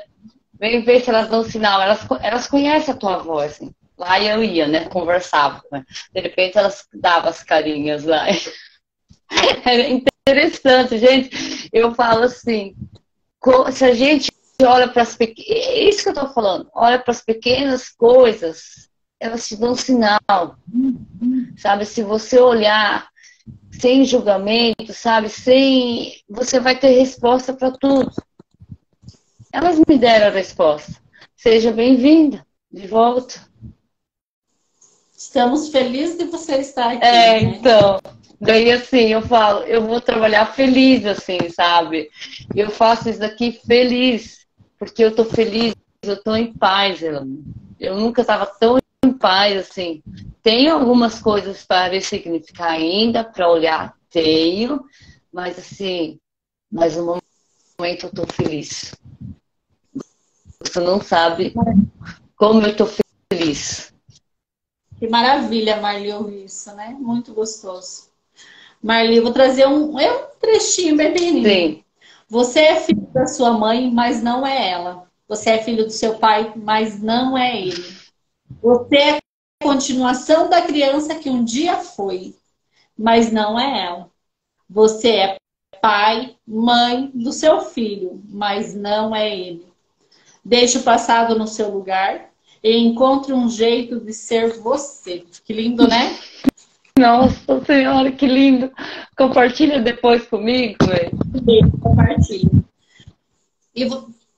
Vem ver se elas dão sinal. Elas conhecem a tua voz, assim. Lá eu ia, né? Conversava. Né? De repente elas davam as carinhas lá. Era interessante, gente. Eu falo assim, se a gente olha para as pequenas... É isso que eu estou falando. Olha para as pequenas coisas, elas te dão sinal. Sabe? Se você olhar sem julgamento, sabe? Você vai ter resposta para tudo. Elas me deram a resposta. Seja bem-vinda, de volta. Estamos felizes de você estar aqui. Né? Então, daí assim, eu falo, eu vou trabalhar feliz, assim, sabe? Eu faço isso daqui feliz, porque eu tô feliz, eu tô em paz, eu nunca estava tão em paz, assim. Tenho algumas coisas para ressignificar ainda, para olhar, tenho, mas assim, mas no momento eu tô feliz. Você não sabe como eu tô feliz. Que maravilha, Marli, ouvir isso, né? Muito gostoso. Marli, eu vou trazer um trechinho bem pequenininho. Sim. Você é filho da sua mãe, mas não é ela. Você é filho do seu pai, mas não é ele. Você é a continuação da criança que um dia foi, mas não é ela. Você é pai, mãe do seu filho, mas não é ele. Deixe o passado no seu lugar e encontre um jeito de ser você. Que lindo, né? Nossa Senhora, que lindo! Compartilha depois comigo, velho. Compartilha. E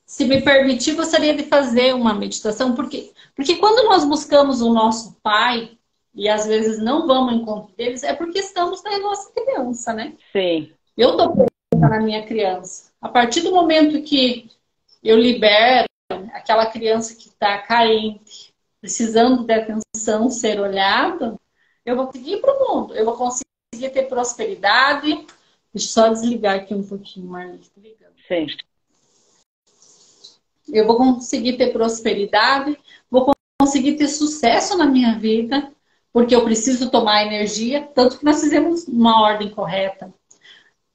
se me permitir, gostaria de fazer uma meditação, porque quando nós buscamos o nosso pai, e às vezes não vamos ao encontro deles, é porque estamos na nossa criança, né? Sim. Eu estou presa na minha criança. A partir do momento que eu libero aquela criança que está carente, precisando de atenção, ser olhada, eu vou seguir para o mundo. Eu vou conseguir ter prosperidade. Deixa eu só desligar aqui um pouquinho, Marli. Sim. Eu vou conseguir ter prosperidade, vou conseguir ter sucesso na minha vida, porque eu preciso tomar energia, tanto que nós fizemos uma ordem correta.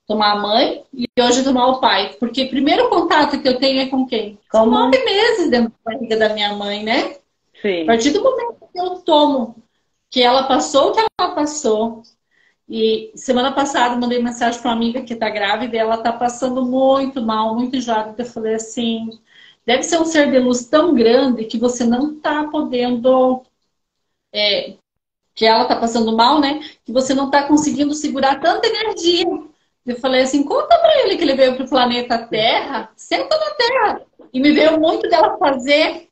Tomar a mãe e hoje tomar o pai. Porque o primeiro contato que eu tenho é com quem? São 9 meses dentro da barriga da minha mãe, né? Sim. A partir do momento que eu tomo, que ela passou o que ela passou. E semana passada eu mandei mensagem para uma amiga que está grávida e ela está passando muito mal, muito enjoada. Eu falei assim, deve ser um ser de luz tão grande que você não está podendo... que ela está passando mal, né? Que você não está conseguindo segurar tanta energia. Eu falei assim, conta pra ele que ele veio pro planeta Terra, senta na Terra. E me veio muito dela fazer,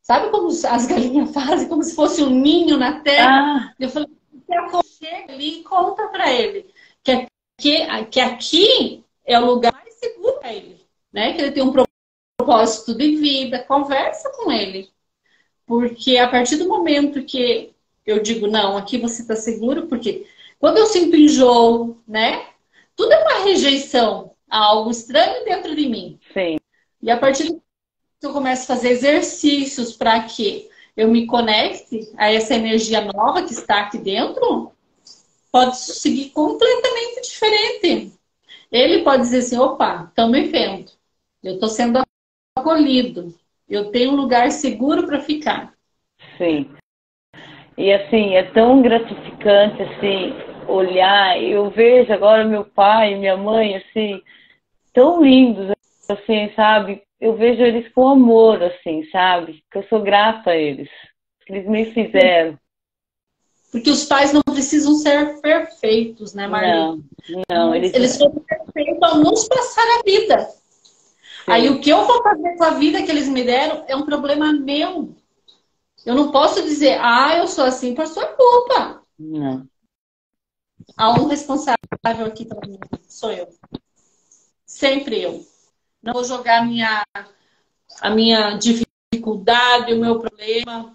sabe como as galinhas fazem, como se fosse um ninho na Terra? Eu falei, você aconchega ali e conta pra ele que aqui é o lugar mais seguro pra ele, né? Que ele tem um propósito de vida, conversa com ele. Porque a partir do momento que eu digo, não, aqui você tá seguro, porque quando eu sinto enjoo, né? Tudo é uma rejeição a algo estranho dentro de mim. Sim. E a partir do que eu começo a fazer exercícios para que eu me conecte a essa energia nova que está aqui dentro, pode seguir completamente diferente. Ele pode dizer assim, opa, estão me vendo. Eu estou sendo acolhido. Eu tenho um lugar seguro para ficar. Sim. E assim, é tão gratificante assim olhar. Eu vejo agora meu pai e minha mãe assim, tão lindos assim, sabe? Eu vejo eles com amor assim, sabe? Que eu sou grata a eles. Que eles me fizeram. Porque os pais não precisam ser perfeitos, né, Marli? Não, não, Eles foram perfeitos ao nos passar a vida. Aí sim, o que eu vou fazer com a vida que eles me deram é um problema meu. Eu não posso dizer, eu sou assim por sua culpa. não. Há um responsável aqui para mim, sou eu. Sempre eu. Não vou jogar a minha dificuldade, o meu problema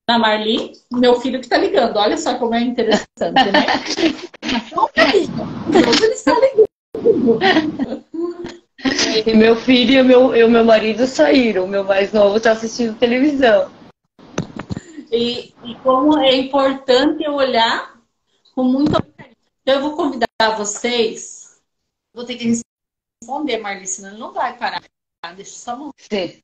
na Marli, meu filho que está ligando. Olha só como é interessante, né? Ele está ligando. E meu filho e o meu marido saíram. O meu mais novo está assistindo televisão. E como é importante eu olhar com muito carinho. Então, eu vou convidar vocês. Vou ter que responder, Marli, senão ele não vai parar. Deixa eu só um... Sim.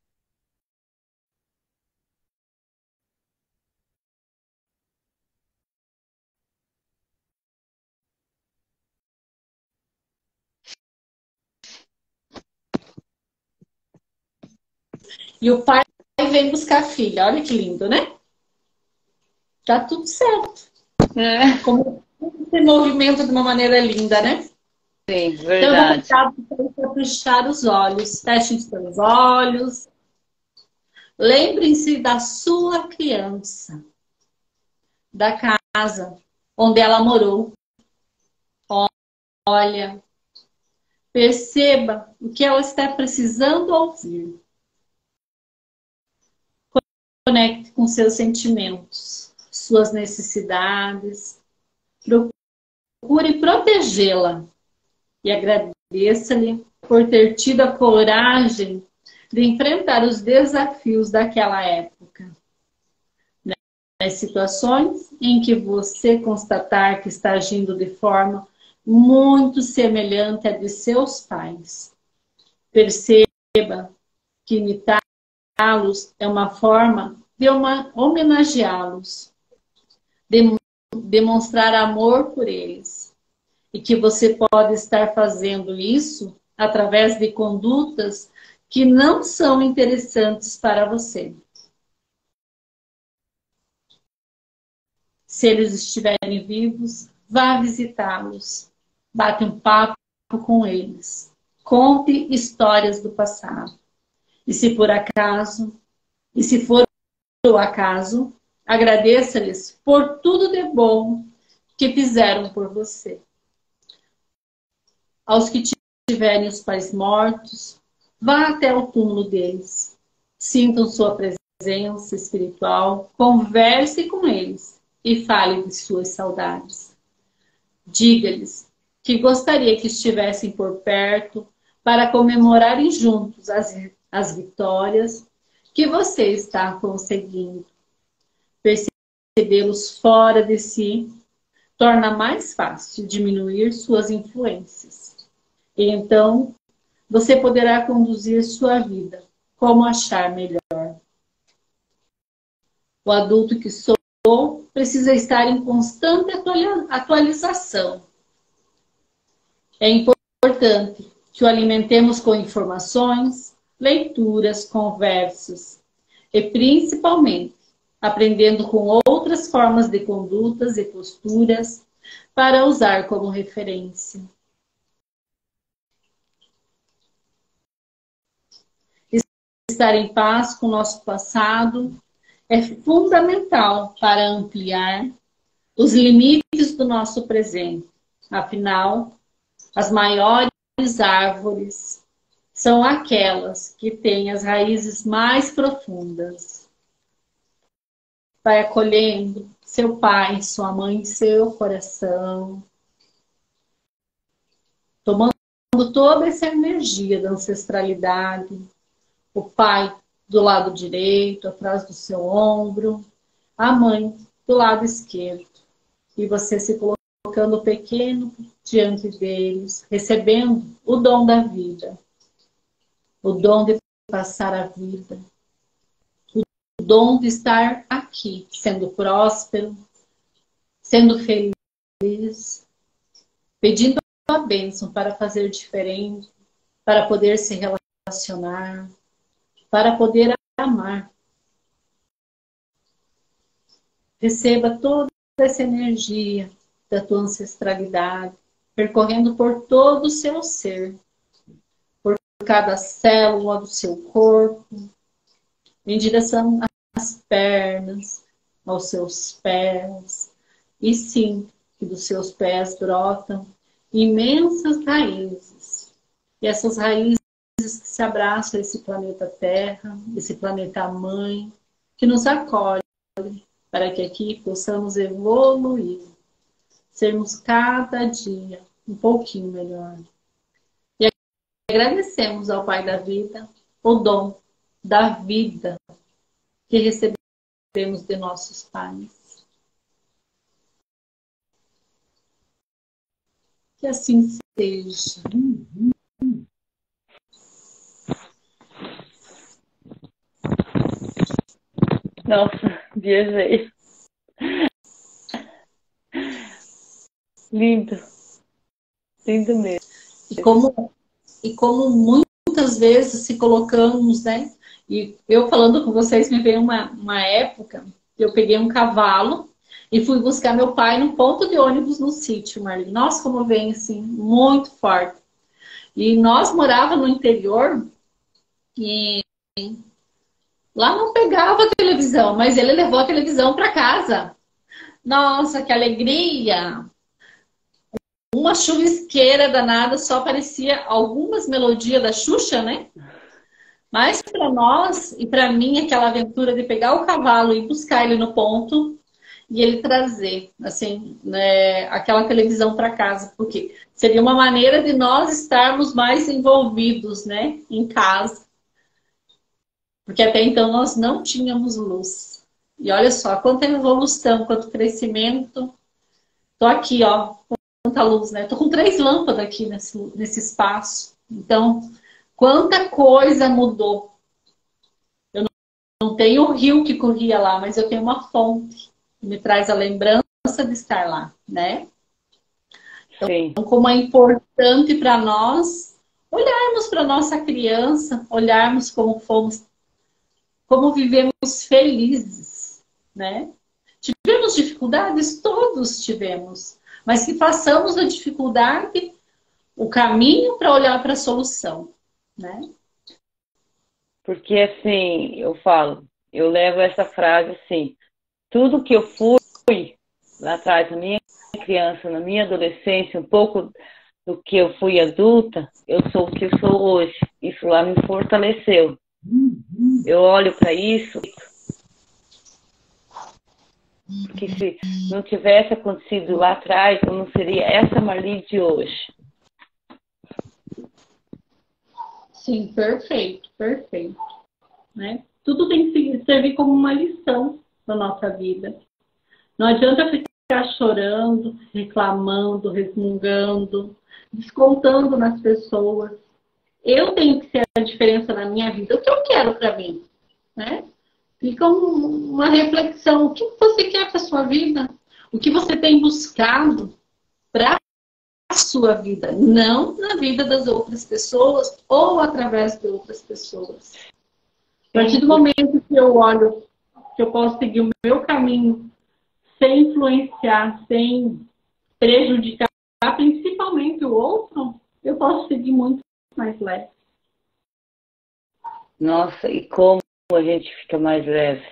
E o pai vem buscar a filha. Olha que lindo, né? Tá tudo certo. É. Como esse movimento de uma maneira linda, né? Sim, Então, eu vou verdade. convidar vocês para fechar os olhos. Fechem os seus olhos. Lembrem-se da sua criança, da casa onde ela morou. Olha, perceba o que ela está precisando ouvir. Conecte com seus sentimentos, suas necessidades. Procure protegê-la e agradeça-lhe por ter tido a coragem de enfrentar os desafios daquela época. Nas situações em que você constatar que está agindo de forma muito semelhante à de seus pais, perceba que imitá-los é uma forma de homenageá-los, de demonstrar amor por eles. E que você pode estar fazendo isso através de condutas que não são interessantes para você. Se eles estiverem vivos, vá visitá-los. Bate um papo com eles. Conte histórias do passado. E se por acaso, e se for o acaso, agradeça-lhes por tudo de bom que fizeram por você. Aos que tiverem os pais mortos, vá até o túmulo deles. Sintam sua presença espiritual, converse com eles e fale de suas saudades. Diga-lhes que gostaria que estivessem por perto para comemorarem juntos as vitórias que você está conseguindo. Percebê-los fora de si torna mais fácil diminuir suas influências. E então, você poderá conduzir sua vida como achar melhor. O adulto que sou precisa estar em constante atualização. É importante que o alimentemos com informações, leituras, conversas e, principalmente, aprendendo com outras formas de condutas e posturas para usar como referência. Estar em paz com o nosso passado é fundamental para ampliar os limites do nosso presente. Afinal, as maiores árvores são aquelas que têm as raízes mais profundas. Vai acolhendo seu pai, sua mãe, seu coração, tomando toda essa energia da ancestralidade. O pai do lado direito, atrás do seu ombro, a mãe do lado esquerdo. E você se colocar colocando o pequeno diante deles, recebendo o dom da vida, o dom de passar a vida, o dom de estar aqui, sendo próspero, sendo feliz, pedindo a bênção para fazer diferente, para poder se relacionar, para poder amar. Receba toda essa energia da tua ancestralidade, percorrendo por todo o seu ser, por cada célula do seu corpo, em direção às pernas, aos seus pés. E sim, que dos seus pés brotam imensas raízes. E essas raízes que se abraçam a esse planeta Terra, esse planeta Mãe, que nos acolhe, para que aqui possamos evoluir, sermos cada dia um pouquinho melhor. E agradecemos ao Pai da Vida o dom da vida que recebemos de nossos pais. Que assim seja. Nossa, viajei. Lindo. Lindo mesmo. E como muitas vezes se colocamos, né? E eu falando com vocês, me veio uma época que eu peguei um cavalo e fui buscar meu pai no ponto de ônibus no sítio, Marli. Nossa, como vem assim, muito forte. E nós morávamos no interior e lá não pegava televisão, mas ele levou a televisão para casa. Nossa, que alegria! Uma chuvisqueira danada, só aparecia algumas melodias da Xuxa, né? Mas para nós e para mim, aquela aventura de pegar o cavalo e buscar ele no ponto e ele trazer, assim, né, aquela televisão para casa, porque seria uma maneira de nós estarmos mais envolvidos, né, em casa. Porque até então nós não tínhamos luz. E olha só, quanta evolução, quanto crescimento. Tô aqui, ó, quanta luz, né? Tô com 3 lâmpadas aqui nesse espaço. Então, quanta coisa mudou. Eu não tenho o rio que corria lá, mas eu tenho uma fonte que me traz a lembrança de estar lá, né? Então, como é importante para nós olharmos para nossa criança, olharmos como fomos, como vivemos felizes, né? Tivemos dificuldades? Todos tivemos. Mas que façamos da dificuldade o caminho para olhar para a solução, né? Porque assim, eu falo, eu levo essa frase assim, tudo que eu fui lá atrás, na minha criança, na minha adolescência, um pouco do que eu fui adulta, eu sou o que eu sou hoje. Isso lá me fortaleceu. Eu olho para isso, porque se não tivesse acontecido lá atrás, eu não seria essa Marli de hoje. Sim, perfeito, perfeito. Né? Tudo tem que servir como uma lição na nossa vida. Não adianta ficar chorando, reclamando, resmungando, descontando nas pessoas. Eu tenho que ser a diferença na minha vida, o que eu quero para mim, né? Fica uma reflexão. O que você quer para a sua vida? O que você tem buscado para a sua vida? Não na vida das outras pessoas ou através de outras pessoas. A partir do momento que eu olho que eu posso seguir o meu caminho sem influenciar, sem prejudicar principalmente o outro, eu posso seguir muito mais leve. Nossa, e como a gente fica mais leve.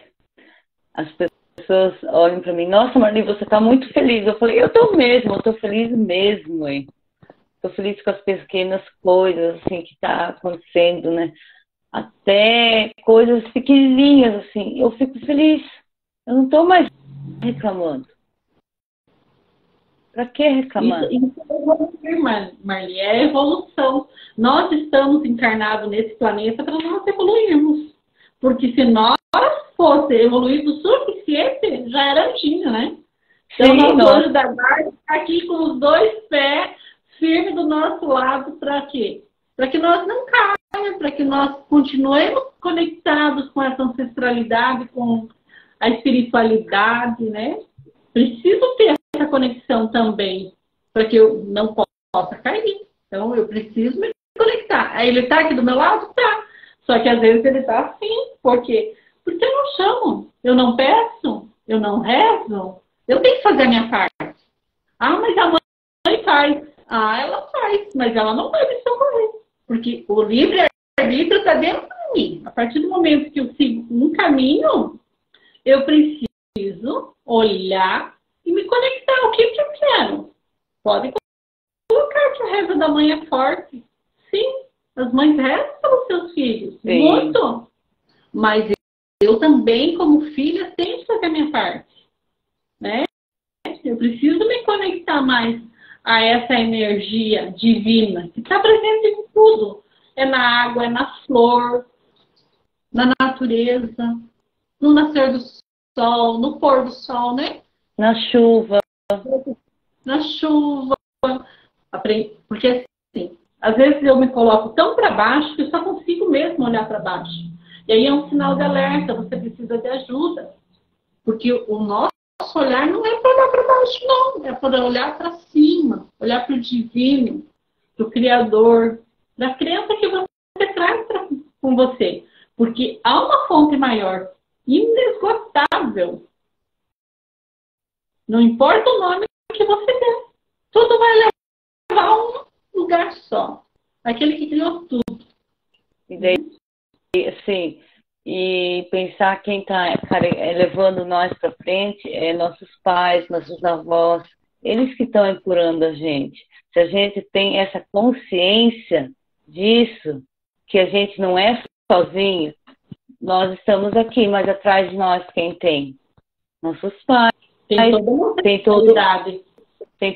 As pessoas olham para mim, nossa, Marli, você tá muito feliz. Eu falei, eu tô mesmo, eu tô feliz mesmo, hein? Tô feliz com as pequenas coisas, assim, que tá acontecendo, né? Até coisas pequenininhas, assim, eu fico feliz. Eu não tô mais reclamando. Pra que reclamar? Isso é evoluir, Marli, é evolução. Nós estamos encarnados nesse planeta para nós evoluirmos. Porque se nós fosse evoluído o suficiente, já era antigo, né? Então, nosso anjo da guarda está aqui com os dois pés firmes do nosso lado para quê? Para que nós não caia, para que nós continuemos conectados com essa ancestralidade, com a espiritualidade, né? Preciso ter essa conexão também, para que eu não possa cair. Então, eu preciso me conectar. Aí ele está aqui do meu lado? Tá. Só que às vezes ele está assim. Por quê? Porque eu não chamo, eu não peço, eu não rezo. Eu tenho que fazer a minha parte. Ah, mas a mãe faz. Ah, ela faz, mas ela não vai me socorrer. Porque o livre-arbítrio está dentro de mim. A partir do momento que eu sigo um caminho, eu preciso olhar e me conectar. O que eu quero? Pode colocar que a reza da mãe é forte. Sim, as mães rezam pelos seus filhos. Sim. Muito. Mas eu também, como filha, tenho que fazer a minha parte. Né? Eu preciso me conectar mais a essa energia divina que está presente em tudo. É na água, é na flor, na natureza, no nascer do sol, no pôr do sol, né? Na chuva. Na chuva. Porque, assim, às vezes eu me coloco tão para baixo que eu só consigo mesmo olhar para baixo. E aí é um sinal de alerta, você precisa de ajuda. Porque o nosso olhar não é para olhar para baixo, não. É para olhar para cima, olhar para o divino, para o Criador, para a crença que você traz com você. Porque há uma fonte maior, inesgotável. Não importa o nome que você der. Tudo vai levar a um lugar só. Aquele que criou tudo. E daí, assim, e pensar quem está levando nós para frente é nossos pais, nossos avós. Eles que estão empurrando a gente. Se a gente tem essa consciência disso, que a gente não é sozinho, nós estamos aqui, mas atrás de nós quem tem? Nossos pais. Tem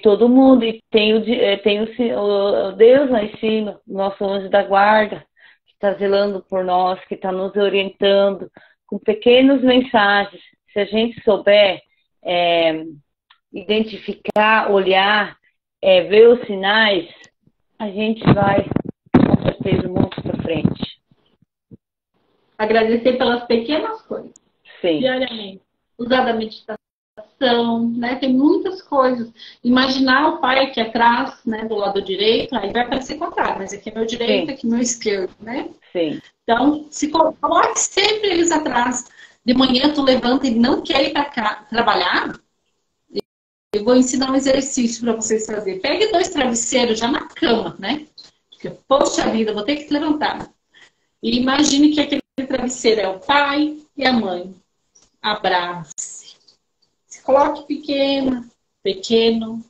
todo mundo. E tem o Deus lá em cima, nosso anjo da guarda, que está zelando por nós, que está nos orientando com pequenas mensagens. Se a gente souber identificar, olhar, ver os sinais, a gente vai, com certeza, muito para frente. Agradecer pelas pequenas coisas. Sim. Diariamente. Usar da meditação, né? Tem muitas coisas. Imaginar o pai aqui atrás, né? Do lado direito, aí vai parecer contrário, mas aqui é meu direito, Sim. Aqui é meu esquerdo, né? Sim. Então, se coloque sempre eles atrás. De manhã tu levanta e não quer ir para cá trabalhar, eu vou ensinar um exercício para vocês fazerem. Pegue 2 travesseiros já na cama, né? Porque, poxa vida, vou ter que te levantar. E imagine que aquele travesseiro é o pai e a mãe. Abrace. Se coloque pequeno.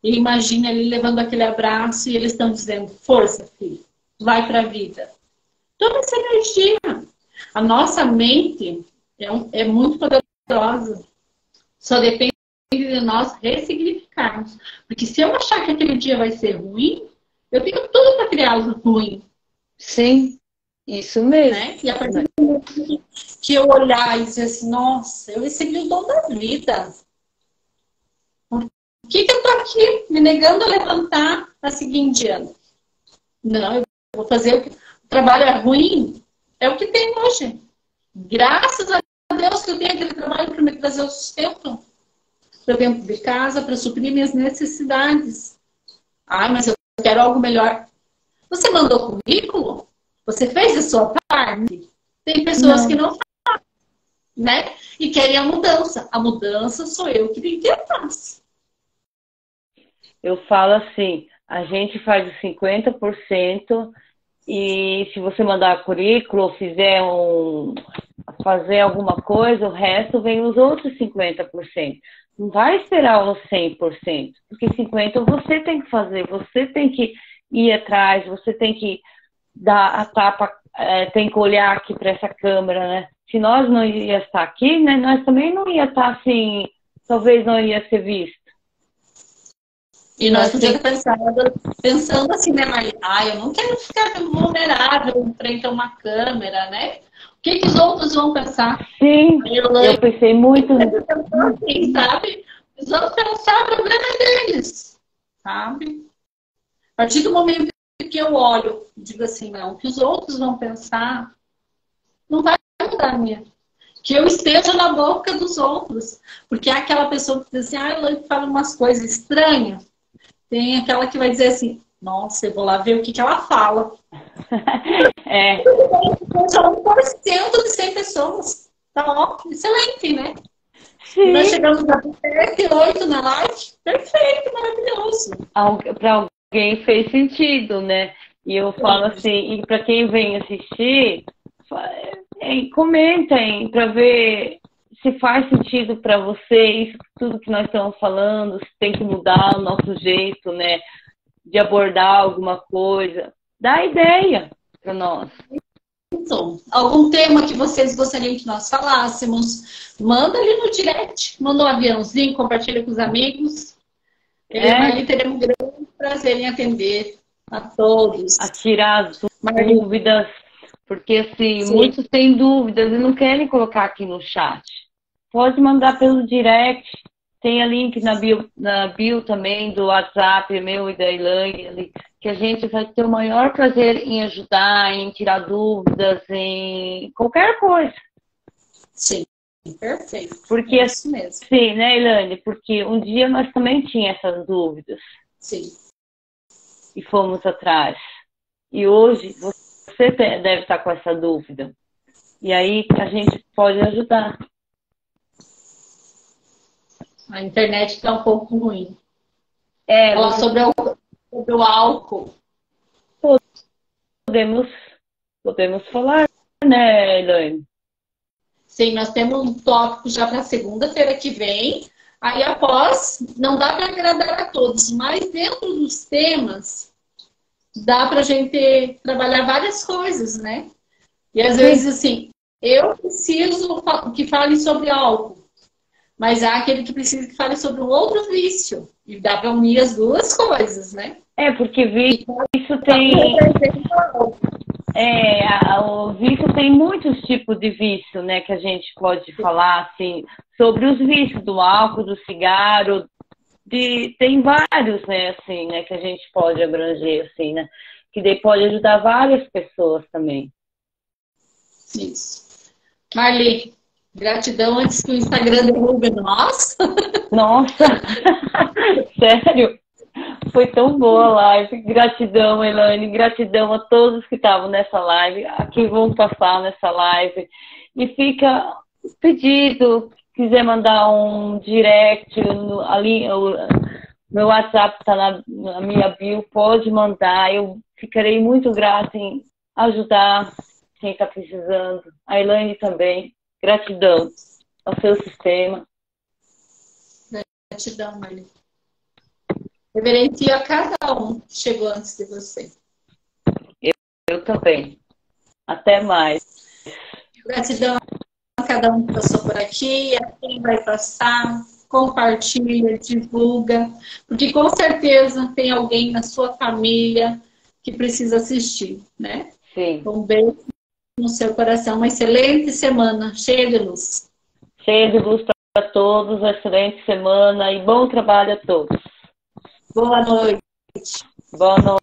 E imagine ali levando aquele abraço e eles estão dizendo, força, filho, vai para a vida. Toda essa energia. A nossa mente é muito poderosa. Só depende de nós ressignificarmos. Porque se eu achar que aquele dia vai ser ruim, eu tenho tudo para criar algo ruim. Sim, isso mesmo. Né? E a partir do momento que eu olhar e dizer assim, nossa, eu recebi o dom da vida. Por que eu estou aqui me negando a levantar a seguir em diante? Não, eu vou fazer o trabalho é ruim. É o que tem hoje. Graças a Deus que eu tenho aquele trabalho para me trazer o sustento. Para dentro de casa, para suprir minhas necessidades. Ah, mas eu quero algo melhor. Você mandou currículo? Você fez a sua parte? Tem pessoas que não fazem, né? E querem a mudança. A mudança sou eu que tenho que ter paz. Eu falo assim, a gente faz os 50% e se você mandar currículo ou fazer alguma coisa, o resto vem os outros 50%. Não vai esperar os 100%, porque 50% você tem que fazer, você tem que ir atrás, você tem que dar a tapa, tem que olhar aqui para essa câmera, né? Se nós não ia estar aqui, né, nós também não ia estar assim, talvez não ia ser visto. E nós podíamos pensando assim, né, Maria? Ah, eu não quero ficar vulnerável em frente a uma câmera, né? O que os outros vão pensar? Sim, eu pensei muito. Assim, sabe? Eles vão pensar o problema deles, sabe? A partir do momento que eu olho e digo assim, não, o que os outros vão pensar não vai mudar a minha. Que eu esteja na boca dos outros. Porque há aquela pessoa que diz assim, ela fala umas coisas estranhas. Tem aquela que vai dizer assim, nossa, eu vou lá ver o que, que ela fala. É. Só 1% de 100 pessoas. Tá ótimo, excelente, né? Sim. E nós chegamos a 7, 8 na live. Perfeito, maravilhoso. Para alguém fez sentido, né? E eu falo assim, e para quem vem assistir, comentem para ver se faz sentido para vocês tudo que nós estamos falando, se tem que mudar o nosso jeito, né, de abordar alguma coisa. Dá ideia para nós. Então, algum tema que vocês gostariam que nós falássemos, manda ali no direct, manda um aviãozinho, compartilha com os amigos. Ali teremos um grande prazer em atender a todos. A tirar as dúvidas, porque assim, sim, muitos têm dúvidas e não querem colocar aqui no chat. Pode mandar pelo direct, tem a link na bio também do WhatsApp meu e da Elaine, que a gente vai ter o maior prazer em ajudar, em tirar dúvidas, em qualquer coisa. Sim, perfeito. Porque é isso mesmo. Sim, né, Elaine? Porque um dia nós também tínhamos essas dúvidas. Sim. E fomos atrás. E hoje você deve estar com essa dúvida. E aí a gente pode ajudar. A internet está um pouco ruim. Falar sobre o álcool. Podemos falar, né, Elaine? Sim, nós temos um tópico já para segunda-feira que vem. Aí após, não dá para agradar a todos, mas dentro dos temas, dá para a gente trabalhar várias coisas, né? E às vezes, assim, eu preciso que fale sobre álcool, mas há aquele que precisa que fale sobre um outro vício. E dá para unir as duas coisas, né? Porque vício tem... o vício tem muitos tipos de vício, né? Que a gente pode falar, assim, sobre os vícios do álcool, do cigarro, tem vários, né, assim, né, que a gente pode abranger, assim, né? Que daí pode ajudar várias pessoas também. Isso. Marli, gratidão antes que o Instagram derrube nós. Nossa! Sério? Foi tão boa a live. Gratidão, Elaine. Gratidão a todos que estavam nessa live, a que vão passar nessa live. E fica pedido, quiser mandar um direct ali, meu WhatsApp está na minha bio, pode mandar. Eu ficarei muito grata em ajudar quem está precisando. A Elaine também. Gratidão ao seu sistema. Gratidão, Marli. Reverencio a cada um que chegou antes de você. Eu também. Até mais. Gratidão a cada um que passou por aqui, a quem vai passar. Compartilha, divulga, porque com certeza tem alguém na sua família que precisa assistir, né? Sim. Um beijo no seu coração, uma excelente semana, cheia de luz. Cheia de luz para todos, uma excelente semana e bom trabalho a todos. Boa noite. Boa noite.